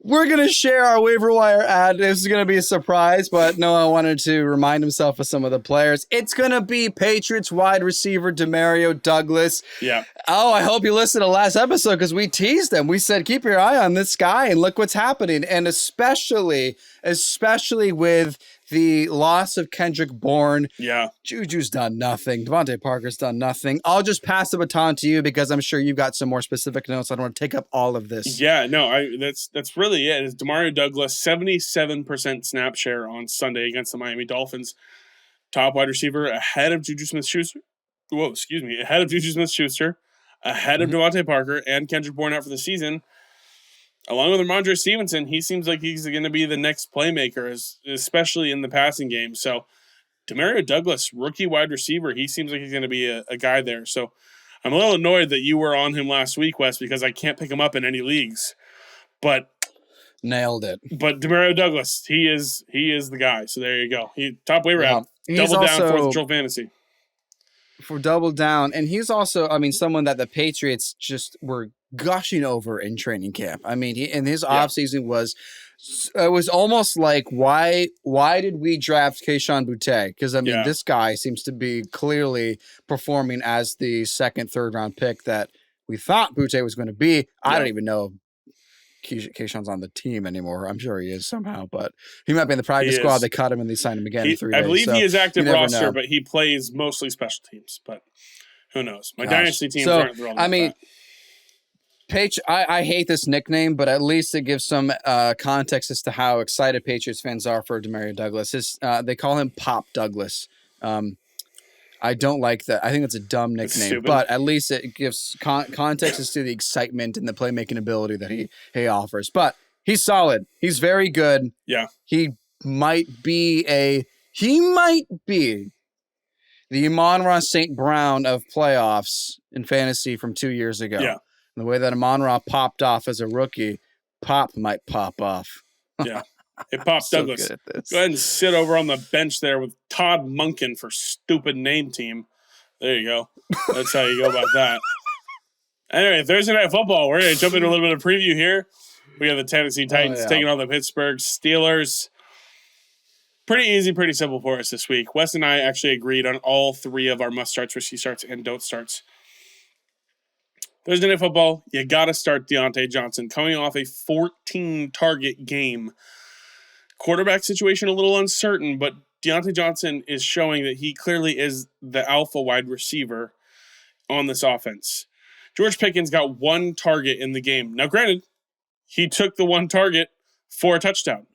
we're going to share our waiver wire ad. This is going to be a surprise, but Noah wanted to remind himself of some of the players. It's going to be Patriots wide receiver Demario Douglas. Yeah. Oh, I hope you listened to last episode, because we teased him. We said, keep your eye on this guy and look what's happening. And especially with the loss of Kendrick Bourne. Yeah. Juju's done nothing. Devontae Parker's done nothing. I'll just pass the baton to you, because I'm sure you've got some more specific notes. I don't want to take up all of this. Yeah, no, that's really it. It's Demario Douglas, 77% snap share on Sunday against the Miami Dolphins. Top wide receiver, ahead of Juju Smith-Schuster. Ahead of Juju Smith-Schuster, ahead of Devontae Parker and Kendrick Bourne out for the season. Along with Ramondre Stevenson, he seems like he's going to be the next playmaker, especially in the passing game. So, Demario Douglas, rookie wide receiver, he seems like he's going to be a guy there. So, I'm a little annoyed that you were on him last week, Wes, because I can't pick him up in any leagues. But nailed it. But Demario Douglas, he is the guy. So there you go. He top waiver out. Double down 4th of Joel Fantasy. For double down, and he's also, someone that the Patriots just were gushing over in training camp. In his offseason was almost like, why did we draft Kayshon Boutte? Because this guy seems to be clearly performing as the second, third round pick that we thought Boutte was going to be. I don't even know if Kayshon's on the team anymore. I'm sure he is somehow, but he might be in the practice squad. They cut him and they signed him again in 3 days. I believe he is active roster, but he plays mostly special teams. But who knows? My dynasty teams aren't thrilled with that. I hate this nickname, but at least it gives some context as to how excited Patriots fans are for Demario Douglas. They call him Pop Douglas. I don't like that. I think it's a dumb nickname, but at least it gives context as to the excitement and the playmaking ability that he offers. But he's solid. He's very good. Yeah. He might be the Amon-Ra St. Brown of playoffs in fantasy from 2 years ago. Yeah. The way that Amon-Ra popped off as a rookie, Pop might pop off. Yeah. Hey, Pop Douglas, go ahead and sit over on the bench there with Todd Monken for stupid name team. There you go. That's how you go about that. Anyway, Thursday Night Football. We're going to jump into a little bit of preview here. We have the Tennessee Titans taking on the Pittsburgh Steelers. Pretty easy, pretty simple for us this week. Wes and I actually agreed on all 3 of our must-starts, risky starts, and don't starts. Thursday Night Football, you got to start Deontay Johnson. Coming off a 14-target game Quarterback situation a little uncertain, but Deontay Johnson is showing that he clearly is the alpha wide receiver on this offense. George Pickens got one target in the game. Now, granted, he took the one target for a touchdown.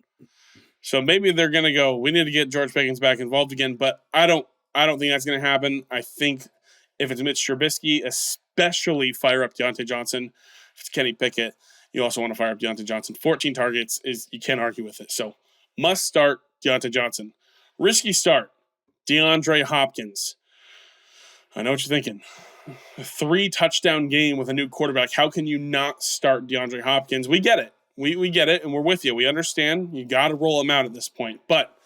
So maybe they're going to go, we need to get George Pickens back involved again, but I don't think that's going to happen. I think if it's Mitch Trubisky, especially fire up Deontay Johnson. If it's Kenny Pickett, you also want to fire up Deontay Johnson. 14 targets, you can't argue with it. So must start Deontay Johnson. Risky start, DeAndre Hopkins. I know what you're thinking. A 3-touchdown game with a new quarterback. How can you not start DeAndre Hopkins? We get it. We get it, and we're with you. We understand. You got to roll him out at this point. But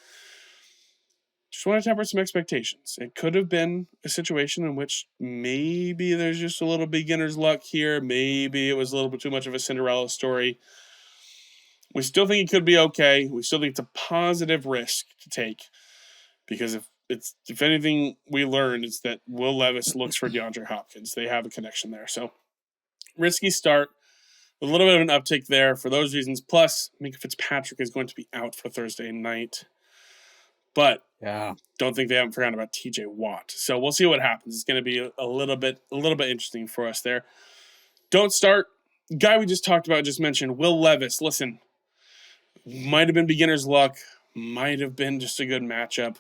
just want to temper some expectations. It could have been a situation in which maybe there's just a little beginner's luck here. Maybe it was a little bit too much of a Cinderella story. We still think it could be okay. We still think it's a positive risk to take. Because if anything we learned, it's that Will Levis looks for DeAndre Hopkins. They have a connection there. So, risky start. A little bit of an uptick there for those reasons. Plus, Minka Fitzpatrick is going to be out for Thursday night. But don't think they haven't forgotten about TJ Watt. So we'll see what happens. It's going to be a little bit interesting for us there. Don't start. Guy we just talked about, just mentioned, Will Levis. Listen, might have been beginner's luck. Might have been just a good matchup.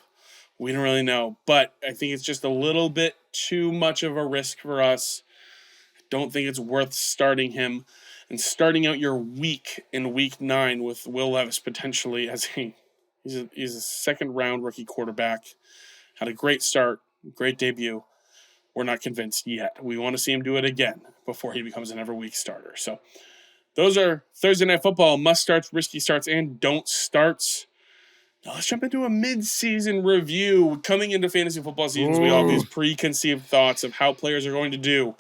We don't really know. But I think it's just a little bit too much of a risk for us. Don't think it's worth starting him. And starting out your week in week 9 with Will Levis potentially as he's a second-round rookie quarterback. Had a great start, great debut. We're not convinced yet. We want to see him do it again before he becomes an every-week starter. So those are Thursday Night Football must-starts, risky starts, and don't starts. Now let's jump into a mid-season review. Coming into fantasy football seasons, we all have these preconceived thoughts of how players are going to do.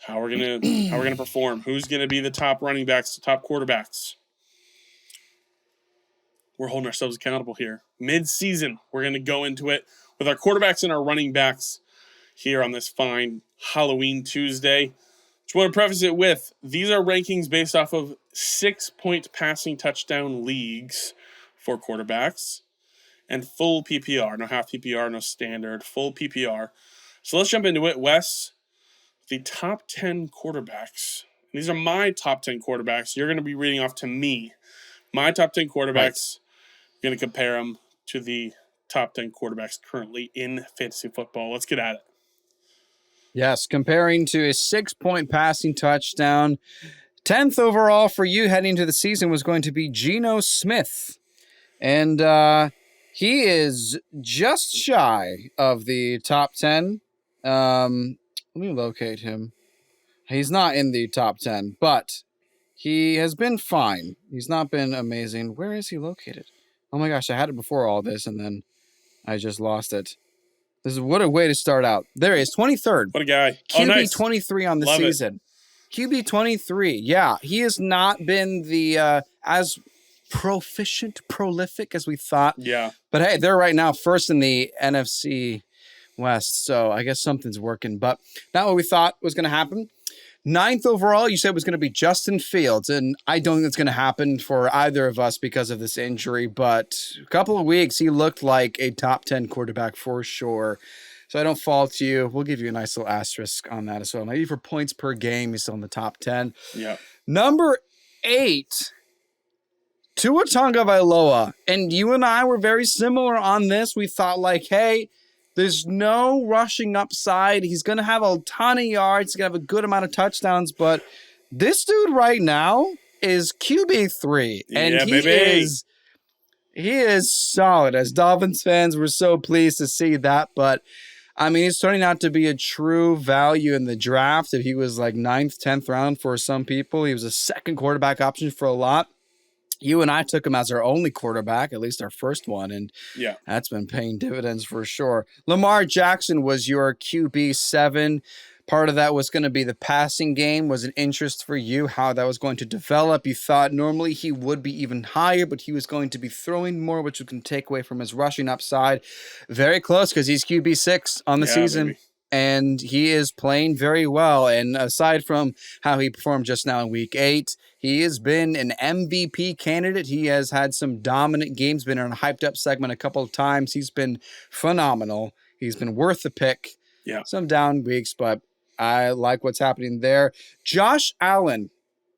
How we're gonna perform? Who's gonna be the top running backs, the top quarterbacks? We're holding ourselves accountable here. Mid-season, we're gonna go into it with our quarterbacks and our running backs here on this fine Halloween Tuesday. Just want to preface it with these are rankings based off of 6-point passing touchdown leagues for quarterbacks and full PPR, no half PPR, no standard, full PPR. So let's jump into it. Wes, the top 10 quarterbacks. These are my top 10 quarterbacks. You're going to be reading off to me. My top 10 quarterbacks. Right. You're going to compare them to the top 10 quarterbacks currently in fantasy football. Let's get at it. Yes, comparing to a 6-point passing touchdown. 10th overall for you heading into the season was going to be Geno Smith. And he is just shy of the top 10. Let me locate him. He's not in the top 10, but he has been fine. He's not been amazing. Where is he located? Oh my gosh, I had it before all this, and then I just lost it. What a way to start out. There he is, 23rd. What a guy. QB nice. 23 on the Love season. QB 23. Yeah, he has not been the as prolific as we thought. Yeah. But hey, they're right now first in the NFC West, so I guess something's working, but not what we thought was going to happen. 9th overall, you said was going to be Justin Fields, and I don't think that's going to happen for either of us because of this injury, but a couple of weeks, he looked like a top 10 quarterback for sure, so I don't fault you. We'll give you a nice little asterisk on that as well. Maybe for points per game, he's still in the top 10. Yeah. Number 8, Tua Tagovailoa, and you and I were very similar on this. We thought like, hey, there's no rushing upside. He's going to have a ton of yards. He's going to have a good amount of touchdowns. But this dude right now is QB3. And he is solid. As Dolphins fans, we're so pleased to see that. But, I mean, he's turning out to be a true value in the draft. If he was like 9th, 10th round for some people, he was a second quarterback option for a lot. You and I took him as our only quarterback, at least our first one, and that's been paying dividends for sure. Lamar Jackson was your QB7. Part of that was going to be the passing game, was an interest for you, how that was going to develop. You thought normally he would be even higher, but he was going to be throwing more, which you can take away from his rushing upside. Very close because he's QB6 on the season. Baby. and he is playing very well. And aside from how he performed just now in week 8, he has been an MVP candidate. He has had some dominant games, been in a hyped up segment a couple of times. He's been phenomenal. He's been worth the pick. Yeah. Some down weeks, but I like what's happening there. Josh Allen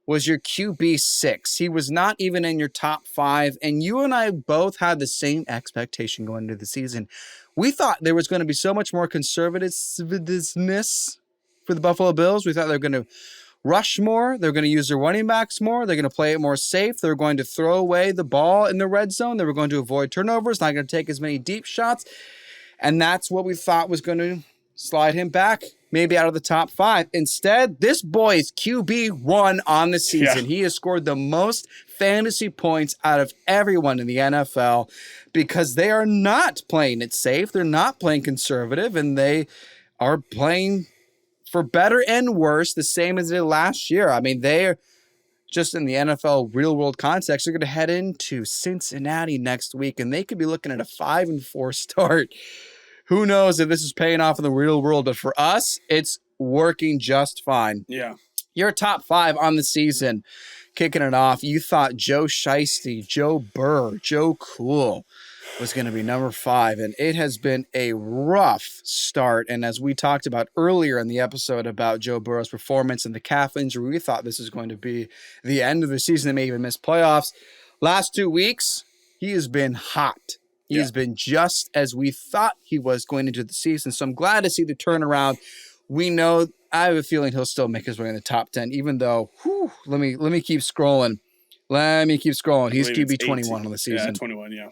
was your QB6. He was not even in your top 5, and you and I both had the same expectation going into the season. We thought there was going to be so much more conservativeness for the Buffalo Bills. We thought they were going to rush more. They're going to use their running backs more. They're going to play it more safe. They're going to throw away the ball in the red zone. They were going to avoid turnovers, not going to take as many deep shots. And that's what we thought was going to slide him back, maybe out of the top 5. Instead, this boy is QB1 on the season. Yeah. He has scored the most fantasy points out of everyone in the NFL because they are not playing it safe. They're not playing conservative, and they are playing for better and worse, the same as they did last year. I mean, they're just in the NFL real world context. They're going to head into Cincinnati next week, and they could be looking at a 5-4 start. Who knows if this is paying off in the real world, but for us, it's working just fine. Yeah. Your top 5 on the season, kicking it off. You thought Joe Shiesty, Joe Burr, Joe Cool was going to be number 5, and it has been a rough start. And as we talked about earlier in the episode about Joe Burrow's performance and the calf injury, we thought this was going to be the end of the season. They may even miss playoffs. Last 2 weeks, he has been hot. He's been just as we thought he was going into the season. So I'm glad to see the turnaround. We know, I have a feeling he'll still make his way in the top 10, even though, let me keep scrolling. He's QB 21 on the season. Yeah, 21, yeah.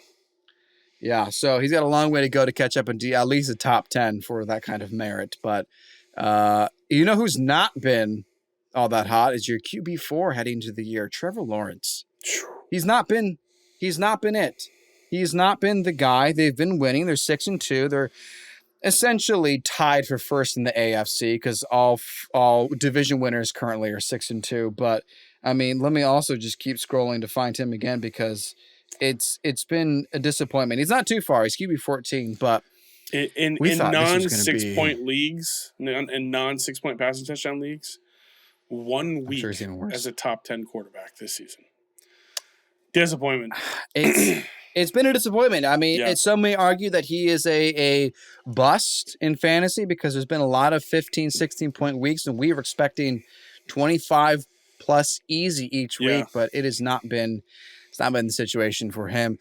Yeah, so he's got a long way to go to catch up and at least the top 10 for that kind of merit. But you know who's not been all that hot is your QB4 heading into the year, Trevor Lawrence. He's not been it. He's not been the guy. They've been winning. They're 6-2. They're essentially tied for first in the AFC because all division winners currently are 6-2. But I mean, let me also just keep scrolling to find him again because it's been a disappointment. He's not too far. He's QB 14, but in non-6 point leagues, in non-6 point passing touchdown leagues, 1 week as a top 10 quarterback this season. Disappointment. It's been a disappointment. I mean, some may argue that he is a bust in fantasy because there's been a lot of 15, 16-point weeks, and we were expecting 25 plus easy each week, but it's not been the situation for him.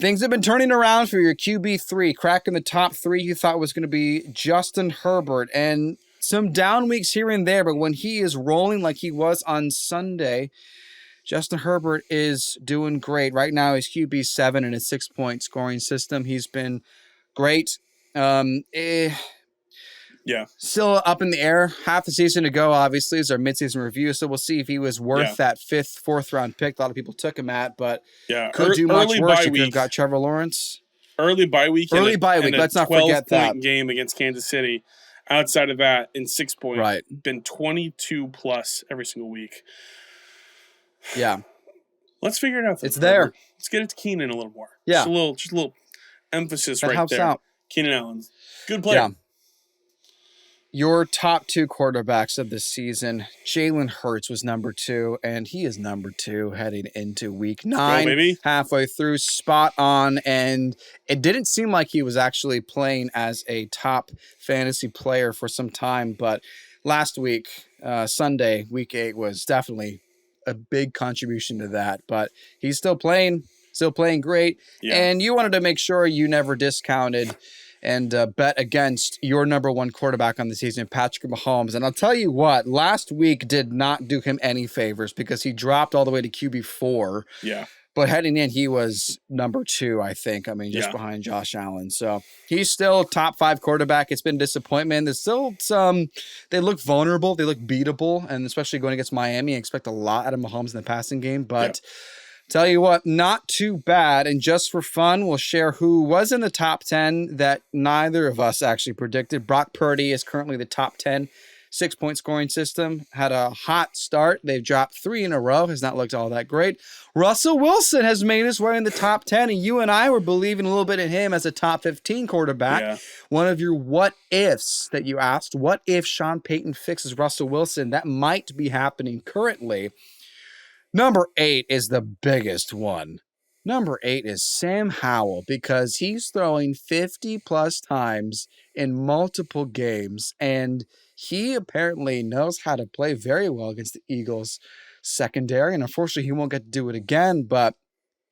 Things have been turning around for your QB3, cracking the top 3 you thought was going to be Justin Herbert, and some down weeks here and there, but when he is rolling like he was on Sunday, Justin Herbert is doing great. Right now, he's QB7 in a 6-point scoring system. He's been great. Still up in the air. Half the season to go, obviously, is our midseason review. So we'll see if he was worth that 5th, 4th round pick. A lot of people took him at, but could do much worse if you've got Trevor Lawrence. Early bye week. Let's not forget that. 12-point game against Kansas City. Outside of that, in 6 point, been 22 plus every single week. Yeah. Let's figure it out. It's there. Let's get it to Keenan a little more. Yeah. Just a little emphasis that helps there. Out. Keenan Allen's good player. Yeah. Your top 2 quarterbacks of the season, Jalen Hurts was number 2, and he is number 2 heading into week 9. Halfway through, spot on, and it didn't seem like he was actually playing as a top fantasy player for some time, but last week, Sunday, week 8, was definitely a big contribution to that, but he's still playing great. Yeah. And you wanted to make sure you never discounted and bet against your number 1 quarterback on the season, Patrick Mahomes. And I'll tell you what, last week did not do him any favors because he dropped all the way to QB4. Yeah. But heading in, he was number 2, I think. I mean, just behind Josh Allen. So he's still top 5 quarterback. It's been a disappointment. There's still they look vulnerable. They look beatable. And especially going against Miami, I expect a lot out of Mahomes in the passing game. But tell you what, not too bad. And just for fun, we'll share who was in the top 10 that neither of us actually predicted. Brock Purdy is currently the top 10 6-point scoring system. Had a hot start. They've dropped 3 in a row. Has not looked all that great. Russell Wilson has made his way in the top 10, and you and I were believing a little bit in him as a top 15 quarterback. Yeah. One of your what ifs that you asked, what if Sean Payton fixes Russell Wilson? That might be happening currently. Number 8 is the biggest one. Number 8 is Sam Howell, because he's throwing 50 plus times in multiple games, and he apparently knows how to play very well against the Eagles secondary. And unfortunately, he won't get to do it again, but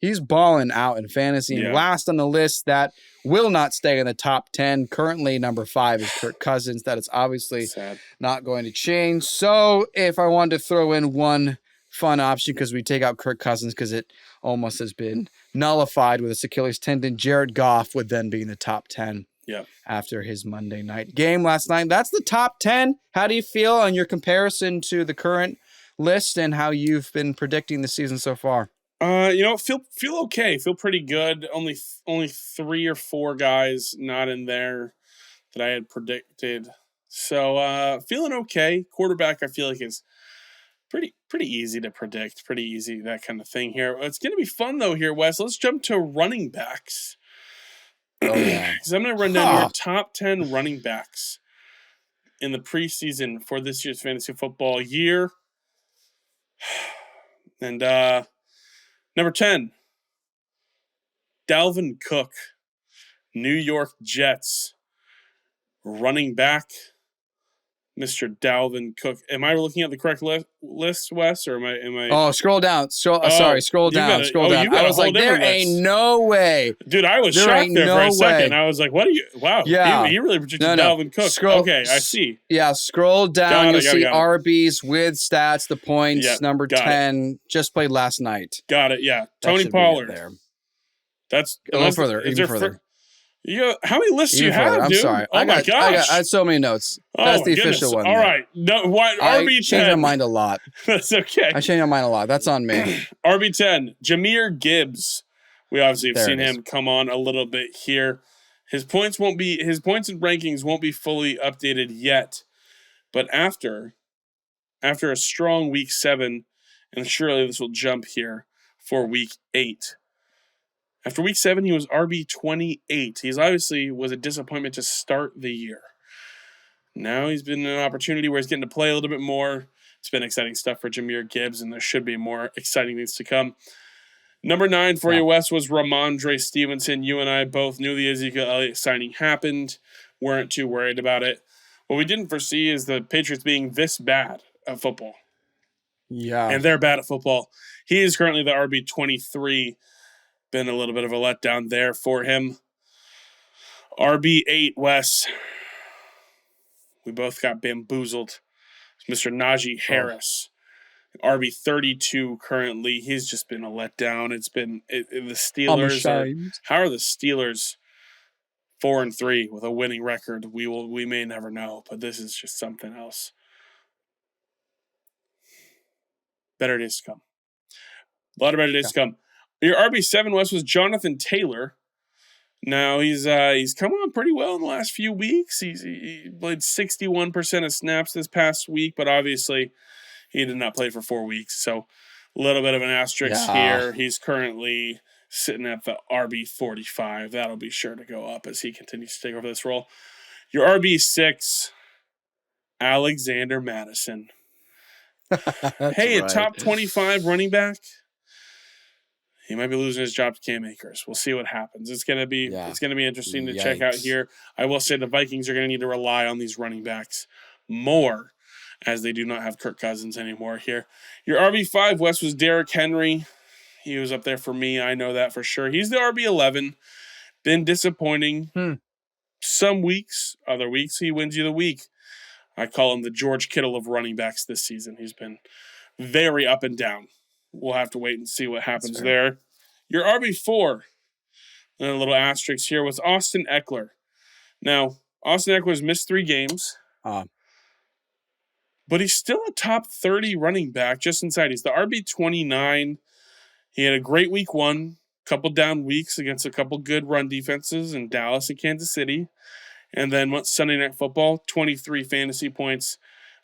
he's balling out in fantasy. And last on the list that will not stay in the top 10, currently number 5 is Kirk Cousins. That is obviously not going to change. So if I wanted to throw in one fun option, because we take out Kirk Cousins because it almost has been nullified with his Achilles tendon, Jared Goff would then be in the top 10 after his Monday night game last night. That's the top 10. How do you feel on your comparison to the current list and how you've been predicting the season so far? Feel okay. Feel pretty good. Only 3 or 4 guys not in there that I had predicted. So feeling okay. Quarterback, I feel like is pretty easy to predict. Pretty easy, that kind of thing here. It's going to be fun though here, Wes. Let's jump to running backs. Oh yeah, because I'm going to run down your top 10 running backs in the preseason for this year's fantasy football year. And number 10, Dalvin Cook, New York Jets, running back, Mr. Dalvin Cook. Am I looking at the correct list, Wes, or am I? Oh, scroll down. Scroll down. I was like, there ain't no way. Dude, I was shocked there for a second. I was like, what are you? Wow. Yeah. He really predicted Dalvin Cook. Okay, I see. Yeah, scroll down. You'll see RBs with stats, the points, number 10. Just played last night. Got it, yeah. Tony Pollard. There. That's a little further. Even further. How many lists do you have, I'm dude? sorry. Oh my gosh. I had so many notes. That's the official one. All right. No, what? I RB10. changed my mind a lot. That's okay. I changed my mind a lot. That's on me. RB10, Jahmyr Gibbs. We obviously have seen him come on a little bit here. His points and rankings won't be fully updated yet. But after a strong week 7, and surely this will jump here for week 8. After week 7, he was RB28. He's obviously was a disappointment to start the year. Now he's been an opportunity where he's getting to play a little bit more. It's been exciting stuff for Jahmyr Gibbs, and there should be more exciting things to come. Number 9 for you, Wes, was Ramondre Stevenson. You and I both knew the Ezekiel Elliott signing happened. Weren't too worried about it. What we didn't foresee is the Patriots being this bad at football. Yeah. And they're bad at football. He is currently the RB23. Been a little bit of a letdown there for him. RB8, Wes. We both got bamboozled. Mr. Najee Harris. RB32 currently. He's just been a letdown. It's been the Steelers. How are the Steelers 4-3 with a winning record? We may never know, but this is just something else. Better days to come. A lot of better days to come. Your RB7, Wes, was Jonathan Taylor. Now he's come on pretty well in the last few weeks. He played 61% of snaps this past week, but obviously he did not play for 4 weeks. So a little bit of an asterisk here. He's currently sitting at the RB45. That'll be sure to go up as he continues to take over this role. Your RB6, Alexander Madison. Hey, a top 25 running back. He might be losing his job to Cam Akers. We'll see what happens. It's gonna be interesting to check out here. I will say the Vikings are gonna need to rely on these running backs more, as they do not have Kirk Cousins anymore here. Your RB5, Wes, was Derrick Henry. He was up there for me. I know that for sure. He's the RB11. Been disappointing some weeks. Other weeks he wins you the week. I call him the George Kittle of running backs this season. He's been very up and down. We'll have to wait and see what happens there. Your RB4, and a little asterisk here, was Austin Eckler. Now, Austin Eckler's missed 3 games, but he's still a top 30 running back just inside. He's the RB29. He had a great week 1, couple down weeks against a couple good run defenses in Dallas and Kansas City. And then Sunday Night Football, 23 fantasy points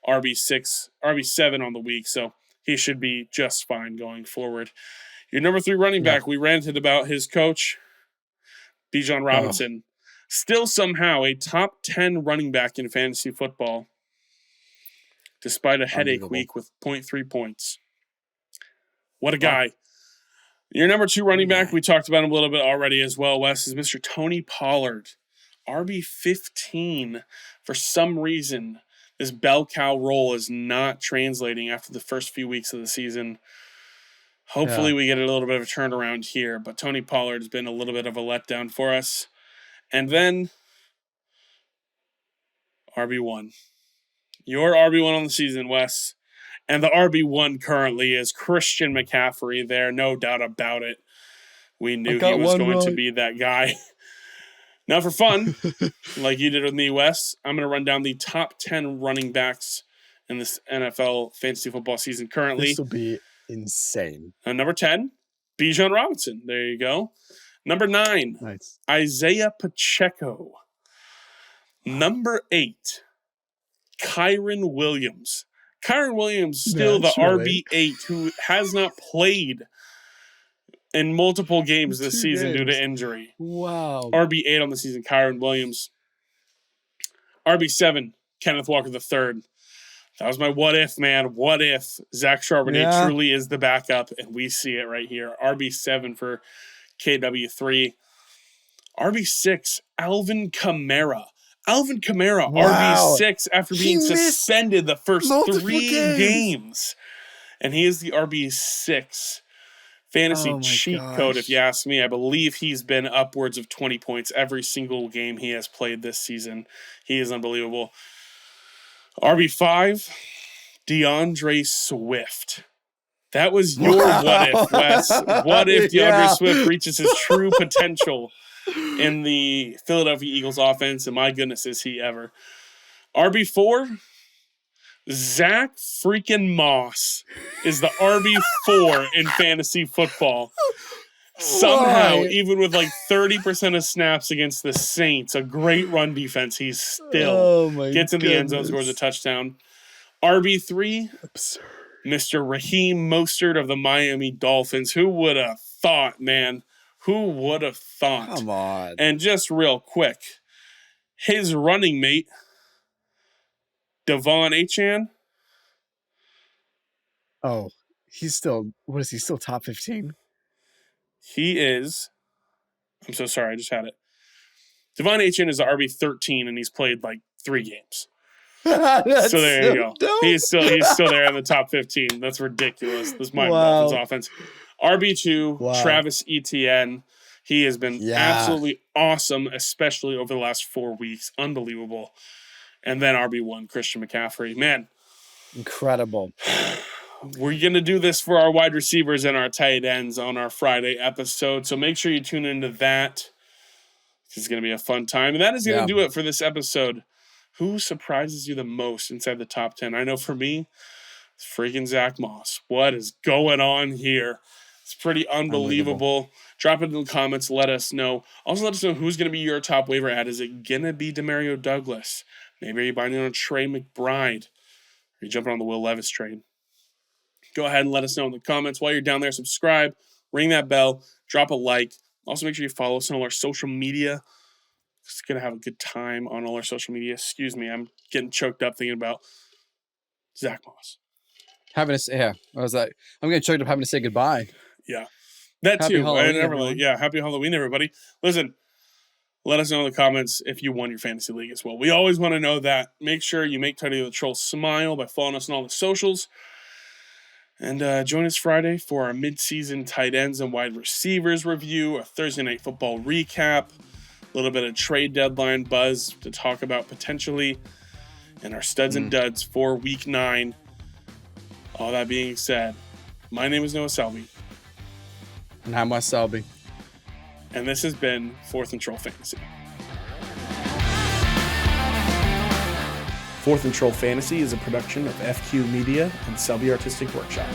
RB6, RB7 on the week, so he should be just fine going forward. Your number 3 running back, we ranted about his coach, Bijan Robinson. Still somehow a top 10 running back in fantasy football, despite a headache week with 0.3 points. What a guy. Your number 2 running back, we talked about him a little bit already as well, Wes, is Mr. Tony Pollard. RB15. For some reason, this bell cow role is not translating after the first few weeks of the season. Hopefully we get a little bit of a turnaround here, but Tony Pollard's been a little bit of a letdown for us. And then RB1. Your RB1 on the season, Wes. And the RB1 currently is Christian McCaffrey there, no doubt about it. We knew he was going to be that guy. Now for fun, like you did with me, Wes, I'm going to run down the top 10 running backs in this NFL fantasy football season currently. This will be insane. Number 10, Bijan Robinson. There you go. Number 9, Isaiah Pacheco. Number 8, Kyren Williams. Kyren Williams still the RB8 who has not played in multiple games this season due to injury. Wow. RB8 on the season, Kyren Williams. RB7, Kenneth Walker III. That was my what if, man. What if Zach Charbonnet truly is the backup, and we see it right here. RB7 for KW3. RB6, Alvin Kamara. Alvin Kamara, RB6, after being suspended the first 3 games. And he is the RB6 fantasy cheat code, if you ask me. I believe he's been upwards of 20 points every single game he has played this season. He is unbelievable. RB5, DeAndre Swift. That was your what if, Wes. What if DeAndre Swift reaches his true potential in the Philadelphia Eagles offense? And my goodness, is he ever. RB4, Zach freaking Moss is the RB4 in fantasy football. Somehow, even with like 30% of snaps against the Saints, a great run defense, he still gets in the end zone, scores a touchdown. RB3, absurd. Mr. Raheem Mostert of the Miami Dolphins. Who would have thought, man? Who would have thought? Come on. And just real quick, his running mate, Devon Achane. Oh, he's still, what is he, still top 15? He is, I'm so sorry, I just had it. Devon Achane is the RB13, and he's played like 3 games. So there you go. Dope. He's still there in the top 15. That's ridiculous. This Miami Dolphins offense. RB2, Travis Etienne. He has been absolutely awesome, especially over the last 4 weeks. Unbelievable. And then RB1, Christian McCaffrey. Man. Incredible. We're going to do this for our wide receivers and our tight ends on our Friday episode. So make sure you tune into that. It's going to be a fun time. And that is going to do it for this episode. Who surprises you the most inside the top 10? I know for me, it's freaking Zach Moss. What is going on here? It's pretty unbelievable. Drop it in the comments. Let us know. Also, let us know who's going to be your top waiver ad. Is it going to be Demario Douglas? Maybe are you buying on Trey McBride? Are you jumping on the Will Levis train? Go ahead and let us know in the comments. While you're down there, subscribe, ring that bell, drop a like. Also, make sure you follow us on all our social media. Just going to have a good time on all our social media. Excuse me, I'm getting choked up thinking about Zach Moss. I'm getting choked up having to say goodbye. Yeah, that happy too. Halloween, happy Halloween, everybody. Listen, let us know in the comments if you won your fantasy league as well. We always want to know that. Make sure you make Teddy the Troll smile by following us on all the socials. And join us Friday for our mid-season tight ends and wide receivers review, a Thursday Night Football recap, a little bit of trade deadline buzz to talk about potentially, and our studs and duds for Week 9. All that being said, my name is Noah Selby. And I'm Wes Selby. And this has been 4th and Troll Fantasy. 4th and Troll Fantasy is a production of FQ Media and Selby Artistic Workshop.